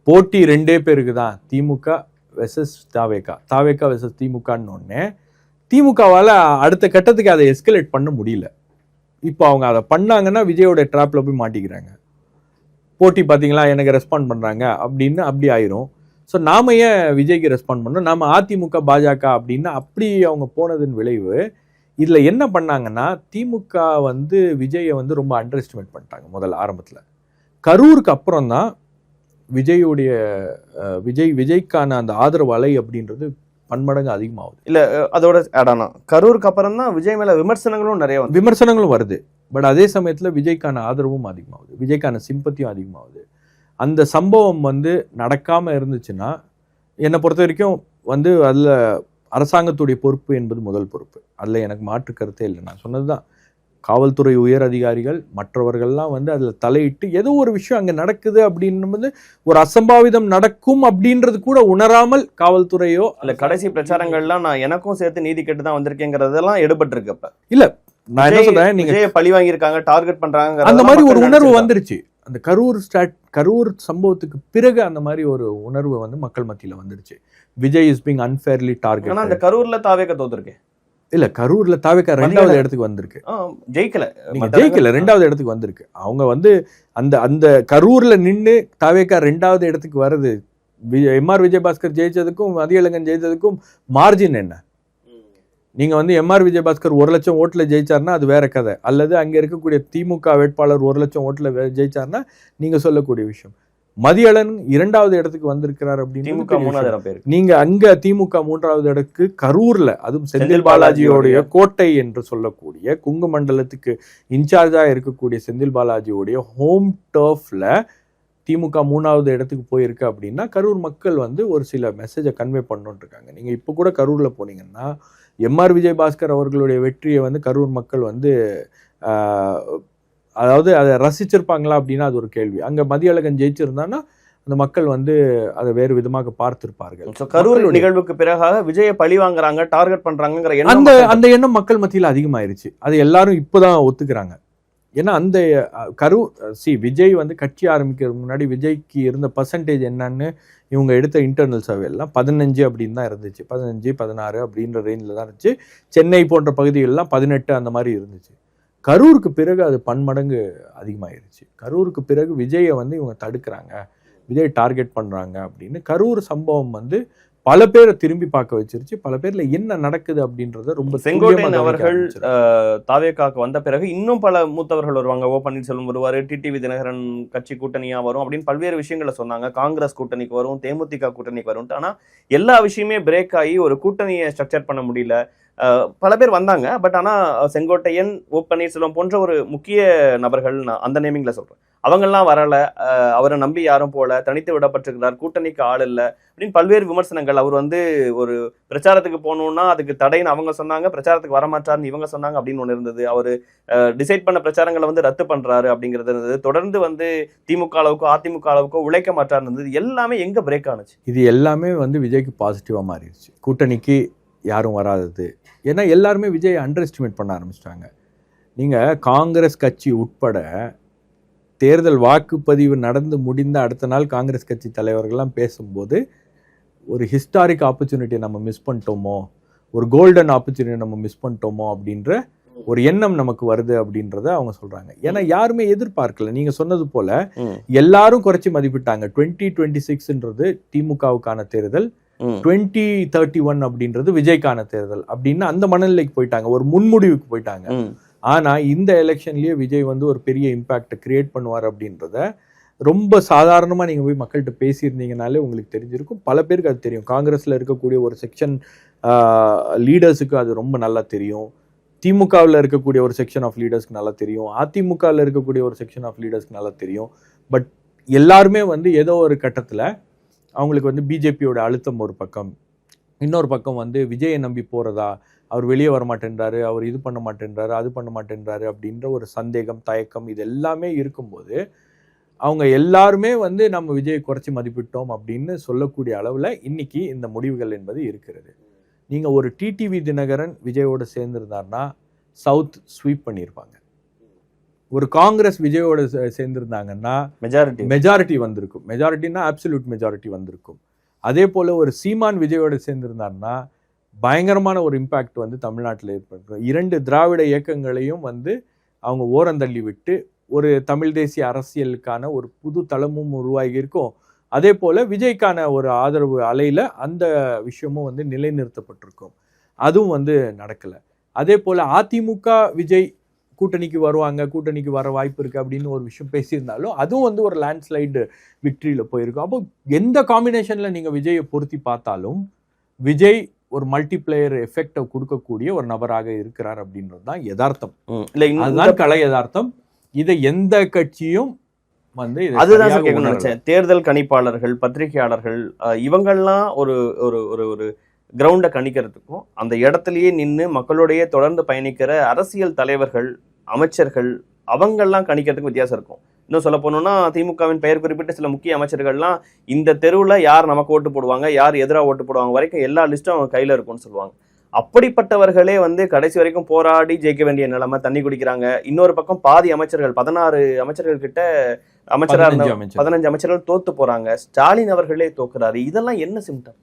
போட்டி 2 பேருக்கு தான், திமுக வெர்சஸ் தாவேகா வெர்சஸ் திமுகன்னு ஒண்ணு. திமுகவால அடுத்த கட்டத்துக்கு அதை எஸ்கலேட் பண்ண முடியல. இப்போ அவங்க அதை பண்ணாங்கன்னா விஜயோட ட்ராப்ல போய் மாட்டிக்கிறாங்க. போட்டி பாத்தீங்களா எனக்கு ரெஸ்பாண்ட் பண்றாங்க அப்படின்னு அப்படி ஆயிரும். ஸோ நாம ஏன் விஜய்க்கு ரெஸ்பாண்ட் பண்ணோம், நாம அதிமுக பாஜக அப்படின்னு அப்படி அவங்க போனதன் விளைவு. இதுல என்ன பண்ணாங்கன்னா, திமுக வந்து விஜயை வந்து ரொம்ப அண்டர் எஸ்டிமேட் பண்ணிட்டாங்க முதல்ல ஆரம்பத்துல. கரூருக்கு அப்புறம் தான் விஜயுடைய விஜய்க்கான அந்த ஆதரவு அலை அப்படின்றது பன்மடங்கு அதிகமாகுது. இல்ல அதோட ஆடானா கரூருக்கு அப்புறம் தான் விஜய் மேல விமர்சனங்களும் நிறைய வந்து விமர்சனங்களும் வருது. பட் அதே சமயத்துல விஜய்க்கான ஆதரவும் அதிகமாகுது, விஜய்க்கான சிம்பத்தியும் அதிகமாகுது. அந்த சம்பவம் வந்து நடக்காம இருந்துச்சுன்னா என்னை பொறுத்த வரைக்கும் வந்து அதுல அரசாங்கத்துடைய பொறுப்பு என்பது முதல் பொறுப்பு. அதுல எனக்கு மாற்று கருத்தே இல்லை. நான் சொன்னதுதான், காவல்துறை உயர் அதிகாரிகள் மற்றவர்கள்லாம் வந்து அதுல தலையிட்டு ஏதோ ஒரு விஷயம் அங்க நடக்குது அப்படின்னு ஒரு அசம்பாவிதம் நடக்கும் அப்படின்றது கூட உணராமல் காவல்துறையோ இல்ல கடைசி பிரச்சாரங்கள்லாம் நான் எனக்கும் சேர்த்து நீதி கேட்டு தான் வந்திருக்கேங்கிறதெல்லாம் எடுபட்டு இருக்கு. அப்ப இல்ல நான் என்ன சொல்றேன், நீங்க பழி வாங்கியிருக்காங்க, டார்கெட் பண்றாங்க, அந்த மாதிரி ஒரு உணர்வு வந்துருச்சு. அந்த கரூர் சம்பவத்துக்கு பிறகு அந்த மாதிரி ஒரு உணர்வு வந்து மக்கள் மத்தியில வந்துருச்சு. Vijay is being unfairly target. ஆனா அந்த கரூர்ல தாவேக தோத்துருக்கேன். இல்ல கரூர்ல தாவேகா 2வது இடத்துக்கு வந்திருக்கு. ஜெயிக்கல, நீங்க ஜெயிக்கல, 2வது இடத்துக்கு வந்திருக்கு. அவங்க வந்து அந்த கரூர்ல நின்னு தாவேகா 2வது இடத்துக்கு வருது. எம்ஆர் விஜயபாஸ்கர் ஜெயிச்சதுக்கும் மதியழகன் ஜெயிச்சதுக்கும் மார்ஜின் என்ன? நீங்க வந்து எம்ஆர் விஜயபாஸ்கர் 1 லட்சம் ஓட்டுல ஜெயிச்சாருன்னா அது வேற கதை. அல்லது அங்க இருக்கக்கூடிய திமுக வேட்பாளர் 1 லட்சம் ஓட்டுல ஜெயிச்சாருன்னா நீங்க சொல்லக்கூடிய விஷயம். மதியழகன் 2வது இடத்துக்கு வந்திருக்கிறார் அப்படின்னு திமுக 3வது இடம் பேரு. நீங்க அங்க திமுக 3வது இடத்துக்கு கரூர்ல, அதுவும் செந்தில் பாலாஜியோடைய கோட்டை என்று சொல்லக்கூடிய குங்கு மண்டலத்துக்கு இன்சார்ஜா இருக்கக்கூடிய செந்தில் பாலாஜியோடைய ஹோம் டர்ஃப்ல திமுக 3வது இடத்துக்கு போயிருக்கு அப்படின்னா கரூர் மக்கள் வந்து ஒரு சில மெசேஜை கன்வே பண்ணணும்னு இருக்காங்க. நீங்க இப்ப கூட கரூர்ல போனீங்கன்னா எம்ஆர் விஜயபாஸ்கர் அவர்களுடைய வெற்றியை வந்து கரூர் மக்கள் வந்து அதாவது அதை ரசிச்சிருப்பாங்களா அப்படின்னா அது ஒரு கேள்வி. அங்க மதியழகன் ஜெயிச்சிருந்தான்னா அந்த மக்கள் வந்து அதை வேறு விதமாக பார்த்திருப்பார்கள். கரூர் நிகழ்வுக்கு பிறகாக விஜயை பழி வாங்குறாங்க, டார்கெட் பண்றாங்கிற அந்த எண்ணம் மக்கள் மத்தியில் அதிகமாயிருச்சு. அது எல்லாரும் இப்பதான் ஒத்துக்கிறாங்க. ஏன்னா அந்த விஜய் வந்து கட்சி ஆரம்பிக்கிறதுக்கு முன்னாடி விஜய்க்கு இருந்த பர்சன்டேஜ் என்னன்னு இவங்க எடுத்த இன்டர்னல் சர்வே எல்லாம் 15 அப்படின்னு தான் இருந்துச்சு. 15, 16 அப்படின்ற ரேஞ்சில் தான் இருந்துச்சு. சென்னை போன்ற பகுதிகளெல்லாம் 18 அந்த மாதிரி இருந்துச்சு. கரூருக்கு பிறகு அது பன்மடங்கு அதிகமாயிருச்சு. கரூருக்கு பிறகு விஜயை வந்து இவங்க தடுக்கிறாங்க, விஜய் டார்கெட் பண்றாங்க அப்படின்னு கரூர் சம்பவம் வந்து பல பேரை திரும்பி பார்க்க வச்சிருச்சு. பல பேர்ல என்ன நடக்குது அப்படின்றத ரொம்ப. செங்கோட்டையன் அவர்கள் தாவேகாக்கு வந்த பிறகு இன்னும் பல மூத்தவர்கள் வருவாங்க. ஓ பன்னீர்செல்வம் வருவாரு, டிடிவி தினகரன் கட்சி கூட்டணியா வரும் அப்படின்னு பல்வேறு விஷயங்களை சொன்னாங்க. காங்கிரஸ் கூட்டணிக்கு வரும், தேமுதிக கூட்டணிக்கு வரும். ஆனா எல்லா விஷயமே பிரேக் ஆகி ஒரு கூட்டணியை ஸ்ட்ரக்சர் பண்ண முடியல. பல பேர் வந்தாங்க. பட் ஆனா செங்கோட்டையன், ஓ பன்னீர்செல்வம் போன்ற ஒரு முக்கிய நபர்கள், நான் அந்த நேமிங்ல சொல்றேன், அவங்கெல்லாம் வரல, அவரை நம்பி யாரும் போல, தனித்து விடப்பட்டிருக்கிறார், கூட்டணிக்கு ஆள் இல்லை அப்படின்னு பல்வேறு விமர்சனங்கள். அவர் வந்து ஒரு பிரச்சாரத்துக்கு போகணும்னா அதுக்கு தடைன்னு அவங்க சொன்னாங்க, பிரச்சாரத்துக்கு வரமாட்டார்னு இவங்க சொன்னாங்க அப்படின்னு ஒன்று இருந்தது. அவர் டிசைட் பண்ண பிரச்சாரங்களை வந்து ரத்து பண்றாரு அப்படிங்கிறது இருந்தது. தொடர்ந்து வந்து திமுக அளவுக்கோ அதிமுக அளவுக்கோ உழைக்க மாட்டார்னு இருந்தது. எல்லாமே எங்க பிரேக் ஆனுச்சு? இது எல்லாமே வந்து விஜய்க்கு பாசிட்டிவா மாறிடுச்சு. கூட்டணிக்கு யாரும் வராதது, ஏன்னா எல்லாருமே விஜய் அண்டர் எஸ்டிமேட் பண்ண ஆரம்பிச்சிட்டாங்க. நீங்க காங்கிரஸ் கட்சி உட்பட தேர்தல் வாக்குப்பதிவு நடந்து முடிந்த அடுத்த நாள் காங்கிரஸ் கட்சி தலைவர்கள்லாம் பேசும்போது ஒரு ஹிஸ்டாரிக் ஆப்பர்ச்சுனிட்டியை நம்ம மிஸ் பண்ணிட்டோமோ, ஒரு கோல்டன் ஆப்பர்ச்சுனிட்டி நம்ம மிஸ் பண்ணிட்டோமோ அப்படின்ற ஒரு எண்ணம் நமக்கு வருது அப்படின்றத அவங்க சொல்றாங்க. ஏன்னா யாருமே எதிர்பார்க்கல. நீங்க சொன்னது போல எல்லாரும் குறைச்சி மதிப்பிட்டாங்க. 2026ன்றது திமுகவுக்கான தேர்தல், 2031 அப்படின்றது விஜய்க்கான தேர்தல் அப்படின்னு அந்த மனநிலைக்கு போயிட்டாங்க, ஒரு முன்முடிவுக்கு போயிட்டாங்க. ஆனா இந்த எலெக்ஷன்லயே விஜய் வந்து ஒரு பெரிய இம்பாக்ட் கிரியேட் பண்ணுவார் அப்படின்றத ரொம்ப சாதாரணமா நீங்க போய் மக்கள்கிட்ட பேசியிருந்தீங்கனாலே உங்களுக்கு தெரிஞ்சிருக்கும். பல பேருக்கு அது தெரியும். காங்கிரஸ்ல இருக்கக்கூடிய ஒரு செக்ஷன் லீடர்ஸுக்கு அது ரொம்ப நல்லா தெரியும். திமுகவில் இருக்கக்கூடிய ஒரு செக்ஷன் ஆஃப் லீடர்ஸ்க்கு நல்லா தெரியும். அதிமுகவில் இருக்கக்கூடிய ஒரு செக்ஷன் ஆஃப் லீடர்ஸ்க்கு நல்லா தெரியும். பட் எல்லாருமே வந்து ஏதோ ஒரு கட்டத்துல அவங்களுக்கு வந்து பிஜேபியோட அழுத்தம் ஒரு பக்கம், இன்னொரு பக்கம் வந்து விஜயை நம்பி போறதா, அவர் வெளியே வர மாட்டேன்றாரு, அவர் இது பண்ண மாட்டேன்றாரு, அது பண்ண மாட்டேன்றாரு அப்படின்ற ஒரு சந்தேகம், தயக்கம், இது எல்லாமே இருக்கும்போது அவங்க எல்லாருமே வந்து நம்ம விஜயை குறைச்சி மதிப்பிட்டோம் அப்படின்னு சொல்லக்கூடிய அளவுல இன்னைக்கு இந்த முடிவுகள் என்பது இருக்கிறது. நீங்க ஒரு டிடிவி தினகரன் விஜயோட சேர்ந்திருந்தாருன்னா சவுத் ஸ்வீப் பண்ணியிருப்பாங்க. ஒரு காங்கிரஸ் விஜயோட சேர்ந்திருந்தாங்கன்னா மெஜாரிட்டி வந்திருக்கும். மெஜாரிட்டினா அப்சல்யூட் மெஜாரிட்டி வந்திருக்கும். அதே போல ஒரு சீமான் விஜயோட சேர்ந்திருந்தாருன்னா பயங்கரமான ஒரு இம்பாக்ட் வந்து தமிழ்நாட்டில் ஏற்பட்டிருக்கும். 2 திராவிட இயக்கங்களையும் வந்து அவங்க ஓரந்தள்ளி விட்டு ஒரு தமிழ் தேசிய அரசியலுக்கான ஒரு புது தளமும் உருவாகி இருக்கும். அதே போல விஜய்க்கான ஒரு ஆதரவு அலையில அந்த விஷயமும் வந்து நிலைநிறுத்தப்பட்டிருக்கும். அதுவும் வந்து நடக்கல. அதே போல அதிமுக விஜய் கூட்டணிக்கு வருவாங்க, கூட்டணிக்கு வர வாய்ப்பு இருக்கு அப்படின்னு ஒரு விஷயம் பேசியிருந்தாலும் அதுவும் வந்து ஒரு லேண்ட்ஸ்லைடு விக்டரியில போயிருக்கும். அப்போ எந்த காம்பினேஷன்ல நீங்க விஜயை பொருத்தி பார்த்தாலும் விஜய் ஒரு மல்டிபிளேயர் எஃபெக்டை கொடுக்கக்கூடிய ஒரு நபராக இருக்கிறார் அப்படின்றது தான் யதார்த்தம். அதுதான் கலை யதார்த்தம். இதை எந்த கட்சியும் வந்து அதுதான் கேட்கணும்னு நினைச்சேன். தேர்தல் கணிப்பாளர்கள், பத்திரிகையாளர்கள் இவங்கெல்லாம் ஒரு ஒரு ஒரு ஒரு கிரவுண்டை கணிக்கிறதுக்கும் அந்த இடத்துலயே நின்று மக்களோடையே தொடர்ந்து பயணிக்கிற அரசியல் தலைவர்கள், அமைச்சர்கள் அவங்கெல்லாம் கணிக்கிறதுக்கு வித்தியாசம் இருக்கும். இன்னும் சொல்ல போனோம்னா திமுகவின் பெயர் குறிப்பிட்ட சில முக்கிய அமைச்சர்கள்லாம் இந்த தெருவில் யார் நமக்கு ஓட்டு போடுவாங்க, யார் எதிராக ஓட்டு போடுவாங்க வரைக்கும் எல்லா லிஸ்ட்டும் அவங்க கையில் இருக்கும்னு சொல்லுவாங்க. அப்படிப்பட்டவர்களே வந்து கடைசி வரைக்கும் போராடி ஜெயிக்க வேண்டிய நிலைமை, தண்ணி குடிக்கிறாங்க. இன்னொரு பக்கம் பாதி அமைச்சர்கள் 16 அமைச்சர்கள் கிட்ட அமைச்சராக இருந்த 15 அமைச்சர்கள் தோத்து போறாங்க. ஸ்டாலின் அவர்களே தோக்குறாரு. இதெல்லாம் என்ன சிம்டம்?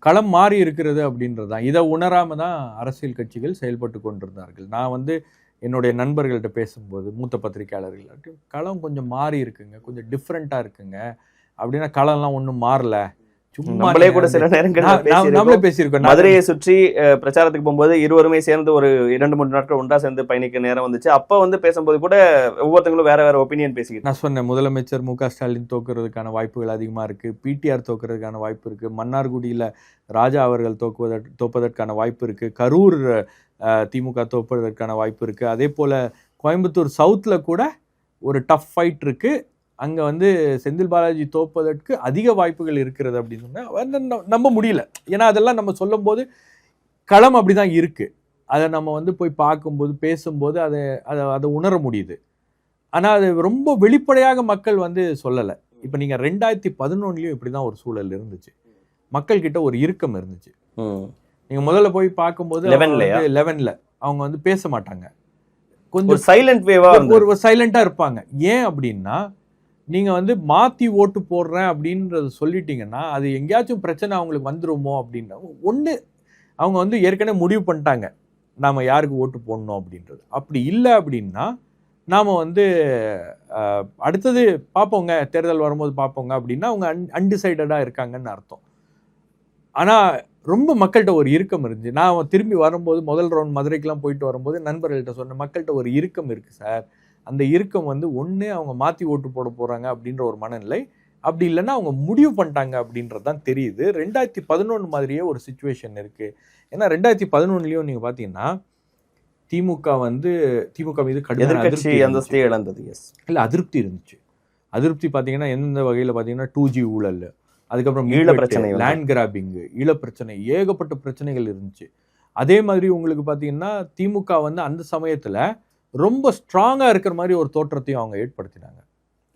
களம் மாறி இருக்கிறது அப்படின்றது தான். இதை உணராம தான் அரசியல் கட்சிகள் செயல்பட்டு கொண்டிருந்தார்கள். நான் வந்து என்னுடைய நண்பர்கள்ட்ட பேசும்போது மூத்த பத்திரிகையாளர்கள் களம் கொஞ்சம் மாறி இருக்குங்க, கொஞ்சம் டிஃப்ரெண்டா இருக்குங்க அப்படின்னா, களம்லாம் ஒன்றும் மாறல, நம்மளே கூட சில நேரங்கள் பேசியிருக்கோம். மதுரையை சுற்றி பிரச்சாரத்துக்கு போகும்போது இருவருமே சேர்ந்து ஒரு 2-3 நாட்கள் ஒன்றா சேர்ந்து பயணிக்க நேரம் வந்துச்சு. அப்ப வந்து பேசும்போது கூட ஒவ்வொருத்தங்களும் வேற வேற ஒப்பீனியன் பேசிக்கிட்டு நான் சொன்னேன், முதலமைச்சர் மு.க. ஸ்டாலின் தோக்குறதுக்கான வாய்ப்புகள் அதிகமா இருக்கு, பிடிஆர் தோக்குறதுக்கான வாய்ப்பு இருக்கு, மன்னார்குடியில ராஜா அவர்கள் தோப்பதற்கான வாய்ப்பு இருக்கு, கரூர் திமுக தோப்பதற்கான வாய்ப்பு இருக்கு, அதே போல கோயம்புத்தூர் சவுத்ல கூட ஒரு டஃப் ஃபைட் இருக்கு, அங்கே வந்து செந்தில் பாலாஜி தோப்பதற்கு அதிக வாய்ப்புகள் இருக்கிறது அப்படின்னு சொன்னால் நம்ப முடியல. ஏன்னா அதெல்லாம் நம்ம சொல்லும் போது களம் அப்படி தான் இருக்குது. அதை நம்ம வந்து போய் பார்க்கும்போது பேசும்போது அதை உணர முடியுது. ஆனால் அது ரொம்ப வெளிப்படையாக மக்கள் வந்து சொல்லலை. இப்போ நீங்கள் 2011 இப்படி தான் ஒரு சூழல் இருந்துச்சு. மக்கள்கிட்ட ஒரு இறுக்கம் இருந்துச்சு. நீங்கள் முதல்ல போய் பார்க்கும்போது 11 அவங்க வந்து பேச மாட்டாங்க, கொஞ்சம் சைலண்ட் வேவா ஒரு சைலண்டாக இருப்பாங்க. ஏன் அப்படின்னா, நீங்கள் வந்து மாற்றி ஓட்டு போடுறேன் அப்படின்றத சொல்லிட்டீங்கன்னா அது எங்கேயாச்சும் பிரச்சனை அவங்களுக்கு வந்துருமோ அப்படின்னா, ஒன்று அவங்க வந்து ஏற்கனவே முடிவு பண்ணிட்டாங்க நாம் யாருக்கு ஓட்டு போடணும் அப்படின்றது. அப்படி இல்லை அப்படின்னா நாம் வந்து அடுத்தது பார்ப்போங்க, தேர்தல் வரும்போது பார்ப்போங்க அப்படின்னா அவங்க அன்டிசைடடாக இருக்காங்கன்னு அர்த்தம். ஆனால் ரொம்ப மக்கள்கிட்ட ஒரு இறுக்கம் இருந்துச்சு. நான் திரும்பி வரும்போது முதல் ரவுண்ட் மதுரைக்கெலாம் போயிட்டு வரும்போது நண்பர்கள்ட்ட சொன்னேன், மக்கள்கிட்ட ஒரு இறுக்கம் இருக்குது சார். அந்த இறுக்கம் வந்து ஒன்று அவங்க மாற்றி ஓட்டு போட போகிறாங்க அப்படின்ற ஒரு மனநிலை, அப்படி இல்லைன்னா அவங்க முடிவு பண்ணிட்டாங்க அப்படின்றது தான் தெரியுது. 2011 மாதிரியே ஒரு சிச்சுவேஷன் இருக்குது. ஏன்னா 2011 நீங்கள் பார்த்தீங்கன்னா திமுக மீது கடுமையான அந்தஸ்தே இழந்தது. இல்லை, அதிருப்தி இருந்துச்சு. அதிருப்தி பார்த்தீங்கன்னா எந்த வகையில் பார்த்தீங்கன்னா 2G ஊழல், அதுக்கப்புறம் ஈழ பிரச்சனை, லேண்ட் கிராபிங், ஈழ பிரச்சனை, ஏகப்பட்ட பிரச்சனைகள் இருந்துச்சு. அதே மாதிரி உங்களுக்கு பார்த்தீங்கன்னா திமுக வந்து அந்த சமயத்தில் ரொம்ப ஸ்ட்ராங்காக இருக்கிற மாதிரி ஒரு தோற்றத்தையும் அவங்க ஏற்படுத்தினாங்க.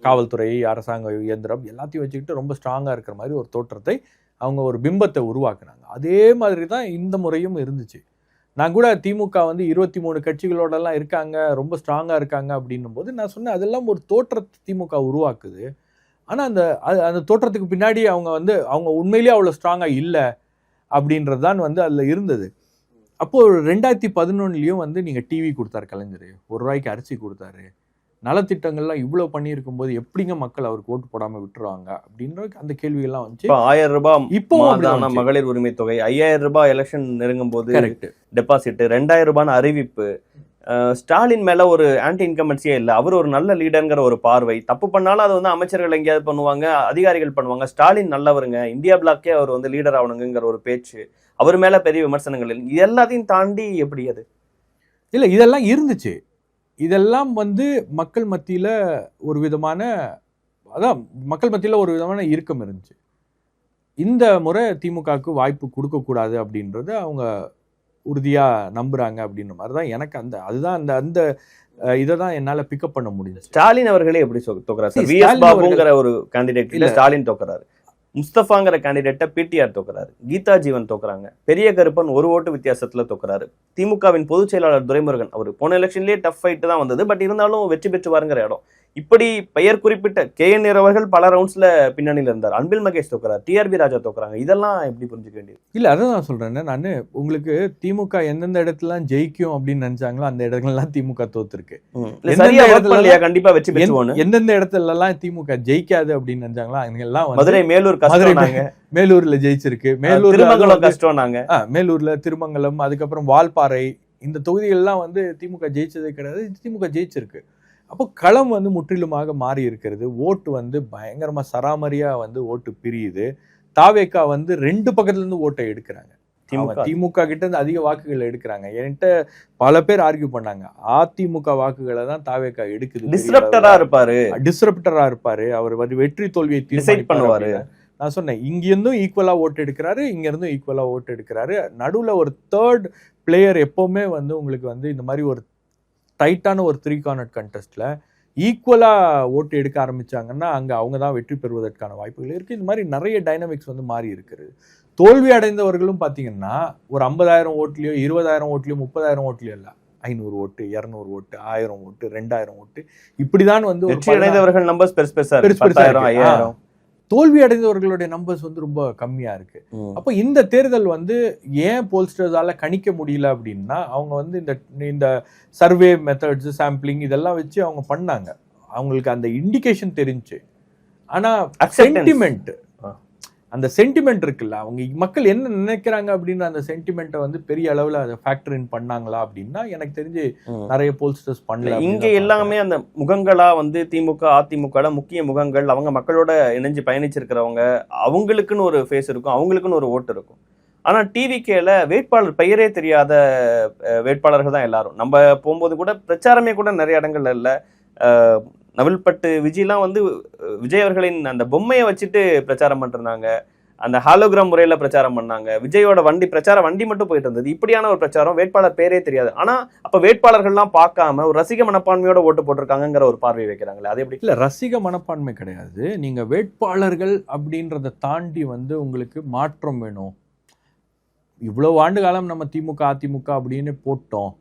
காவல்துறை, அரசாங்க இயந்திரம் எல்லாத்தையும் வச்சுக்கிட்டு ரொம்ப ஸ்ட்ராங்காக இருக்கிற மாதிரி ஒரு தோற்றத்தை அவங்க ஒரு பிம்பத்தை உருவாக்குனாங்க. அதே மாதிரி தான் இந்த முறையும் இருந்துச்சு. நான் கூட திமுக வந்து 23 கட்சிகளோடலாம் இருக்காங்க, ரொம்ப ஸ்ட்ராங்காக இருக்காங்க அப்படின்னும் போது நான் சொன்னேன், அதெல்லாம் ஒரு தோற்றத்தை திமுக உருவாக்குது. ஆனால் அந்த தோற்றத்துக்கு பின்னாடி அவங்க உண்மையிலேயே அவ்வளோ ஸ்ட்ராங்காக இல்லை அப்படின்றது தான் வந்து அதில் இருந்தது. அப்போது 2011 வந்து நீங்கள் டிவி கொடுத்தாரு கலைஞர், ₹1 அரிசி கொடுத்தாரு, நலத்திட்டங்கள்லாம் இவ்வளோ பண்ணியிருக்கும் போது எப்படிங்க மக்கள் அவருக்கு ஓட்டு போடாமல் விட்டுருவாங்க அப்படின்ற அந்த கேள்விகள்லாம் வந்துச்சு. ₹1000 இப்போ மகளிர் உரிமை தொகை, ₹5000 எலெக்ஷன் நெருங்கும் போது டெபாசிட், ₹2000 அறிவிப்பு. ஸ்டாலின் மேல ஒரு ஆன்டி இன்கம்பன்சியே இல்லை. அவர் ஒரு நல்ல லீடர்ங்கிற ஒரு பார்வை. தப்பு பண்ணாலும் அது வந்து அமைச்சர்கள் எங்கேயாவது பண்ணுவாங்க, அதிகாரிகள் பண்ணுவாங்க. ஸ்டாலின் நல்லவருங்க, இந்தியா பிளாக்கே அவர் வந்து லீடர் ஆகணுங்கிற ஒரு பேச்சு, அவர் மேல பெரிய விமர்சனங்கள், எல்லாத்தையும் தாண்டி எப்படி அது இல்லை, இதெல்லாம் இருந்துச்சு. இதெல்லாம் வந்து மக்கள் மத்தியில ஒரு விதமான இறுக்கம் இருந்துச்சு. இந்த முறை திமுகவுக்கு வாய்ப்பு கொடுக்கக்கூடாது அப்படின்றத அவங்க உறுதியா நம்புறாங்க அப்படின்ற மாதிரி தான் எனக்கு அந்த இதை தான் என்னால பிக்கப் பண்ண முடியும். ஸ்டாலின் அவர்களே எப்படி தோக்குறாரு? விஎஸ் பாபுங்கிற ஒரு கேண்டிடேட் ஸ்டாலின் தோக்குறாரு. முஸ்தபாங்கிற கேண்டிடேட்டை பிடிஆர் தோக்குறாரு, கீதா ஜீவன் தோக்குறாங்க, பெரிய கருப்பன் ஒரு ஓட்டு வித்தியாசத்துல தோக்குறாரு, திமுகவின் பொதுச் செயலாளர் துரைமுருகன் அவர் போன எலெக்ஷன்லேயே டஃப் ஃபைட்டு தான் வந்தது, பட் இருந்தாலும் வெற்றி பெற்று வாருங்கிற இடம். இப்படி பெயர் குறிப்பிட்ட KN அவர்கள் பல ரவுண்ட்ஸ்ல பின்னணியில் இருந்தார், அன்பில் மகேஷ் தோக்குறாரு, TRB ராஜா தோக்குறாங்க. இதெல்லாம் எப்படி புரிஞ்சுக்க வேண்டியது? இல்ல அதான் நான் சொல்றேன். நான் உங்களுக்கு திமுக எந்தெந்த இடத்துலாம் ஜெயிக்கும் அப்படின்னு நினைச்சாங்களோ அந்த இடங்கள்லாம் திமுக தோத்துருக்கு. கண்டிப்பா வெற்றி பெற்றுவோம். எந்தெந்த இடத்துல எல்லாம் திமுக ஜெயிக்காது அப்படின்னு நினைச்சாங்களோ அங்கெல்லாம் மதுரை, மேலூர், மேலூர்ல ஜெயிச்சிருக்கு. மேலூர்ல திருமங்கலம், அதுக்கப்புறம் வால்பாறை, இந்த தொகுதிகள்லாம் வந்து திமுக ஜெயிச்சதே கிடையாது, திமுக ஜெயிச்சிருக்கு. அப்போ களம் வந்து முற்றிலுமாக மாறி இருக்கிறது. ஓட்டு வந்து பயங்கரமா சராமரியா வந்து ஓட்டு பிரியுது. தாவேகா வந்து 2 பக்கத்துல இருந்து ஓட்டை எடுக்கிறாங்க. திமுக கிட்ட இருந்து அதிக வாக்குகள் எடுக்கிறாங்க. என்கிட்ட பல பேர் ஆர்கியூ பண்ணாங்க, அதிமுக வாக்குகளை தான் தாவேகா எடுக்குது. டிஸ்ரப்டரா இருப்பாரு அவர், வெற்றி தோல்வியை டிசைட் பண்ணுவாரு. நான் சொன்னேன், இங்க இருந்தும் ஈக்குவலா ஓட்டு எடுக்கிறாரு, இங்க இருந்தும் ஈக்குவலா ஓட்டு எடுக்கிறாரு. நடுவுல ஒரு தேர்ட் பிளேயர் எப்பவுமே வந்து உங்களுக்கு வந்து இந்த மாதிரி ஒரு டைட்டான ஒரு 3 கார்னர் கண்டெஸ்ட்ல ஈக்குவலா ஓட்டு எடுக்க ஆரம்பிச்சாங்கன்னா அங்க அவங்க தான் வெற்றி பெறுவதற்கான வாய்ப்புகள் இருக்கு. இந்த மாதிரி நிறைய டைனமிக்ஸ் வந்து மாறி இருக்குது. தோல்வி அடைந்தவர்களும் பாத்தீங்கன்னா ஒரு 50,000 ஓட்டுலயோ 20,000 ஓட்டுலயோ 30,000 ஓட்டுலயோ இல்ல, 500 ஓட்டு, 200 ஓட்டு, 1000 ஓட்டு, 2000 ஓட்டு, இப்படிதான் வந்து வெற்றி அடைந்தவர்கள் நம்பர்ஸ் பெருசா. தோல்வி அடைந்தவர்களுடைய நம்பர்ஸ் வந்து ரொம்ப கம்மியா இருக்கு. அப்போ இந்த தேர்தல் வந்து ஏன் போல்ஸ்டர்ஸால கணிக்க முடியல அப்படின்னா, அவங்க வந்து இந்த சர்வே மெத்தட்ஸ், சாம்பிளிங் இதெல்லாம் வச்சு அவங்க பண்ணாங்க, அவங்களுக்கு அந்த இண்டிகேஷன் தெரிஞ்சு. ஆனா அந்த சென்டிமெண்ட் இருக்குல்ல, அவங்க மக்கள் என்ன நினைக்கிறாங்க அப்படின்னு அந்த சென்டிமெண்ட்டை வந்து பெரிய அளவுல அதை ஃபேக்டர் இன் பண்ணாங்களா அப்படின்னா எனக்கு தெரிஞ்சு நிறைய போல்ஸ்டர்ஸ் பண்ணல. இங்க எல்லாமே அந்த முகங்களா வந்து திமுக அதிமுக முக்கிய முகங்கள், அவங்க மக்களோட இணைஞ்சு பயணிச்சிருக்கிறவங்க, அவங்களுக்குன்னு ஒரு ஃபேஸ் இருக்கும், அவங்களுக்குன்னு ஒரு ஓட்டு இருக்கும். ஆனா டிவிகேல வேட்பாளர் பெயரே தெரியாத வேட்பாளர்கள் தான் எல்லாரும். நம்ம போகும்போது கூட பிரச்சாரமே கூட நிறைய இடங்கள்ல இல்ல, நவில்பட்டு விஜய்லாம் வந்து விஜய் அவர்களின் அந்த பொம்மையை வச்சுட்டு பிரச்சாரம் பண்ணிருந்தாங்க, அந்த ஹாலோகிராம் முறையில பிரச்சாரம் பண்ணாங்க, விஜயோட பிரச்சார வண்டி மட்டும் போயிட்டு இருந்தது. இப்படியான ஒரு பிரச்சாரம், வேட்பாளர் பேரே தெரியாது. ஆனா அப்ப வேட்பாளர்கள்லாம் பார்க்காம ஒரு ரசிக மனப்பான்மையோட ஓட்டு போட்டிருக்காங்கிற ஒரு பார்வை வைக்கிறாங்களே, அது எப்படி? இல்ல, ரசிக மனப்பான்மை கிடையாது. நீங்க வேட்பாளர்கள் அப்படின்றத தாண்டி வந்து உங்களுக்கு மாற்றம் வேணும். இவ்வளவு ஆண்டு காலம் நம்ம திமுக அதிமுக அப்படின்னு போட்டோம்,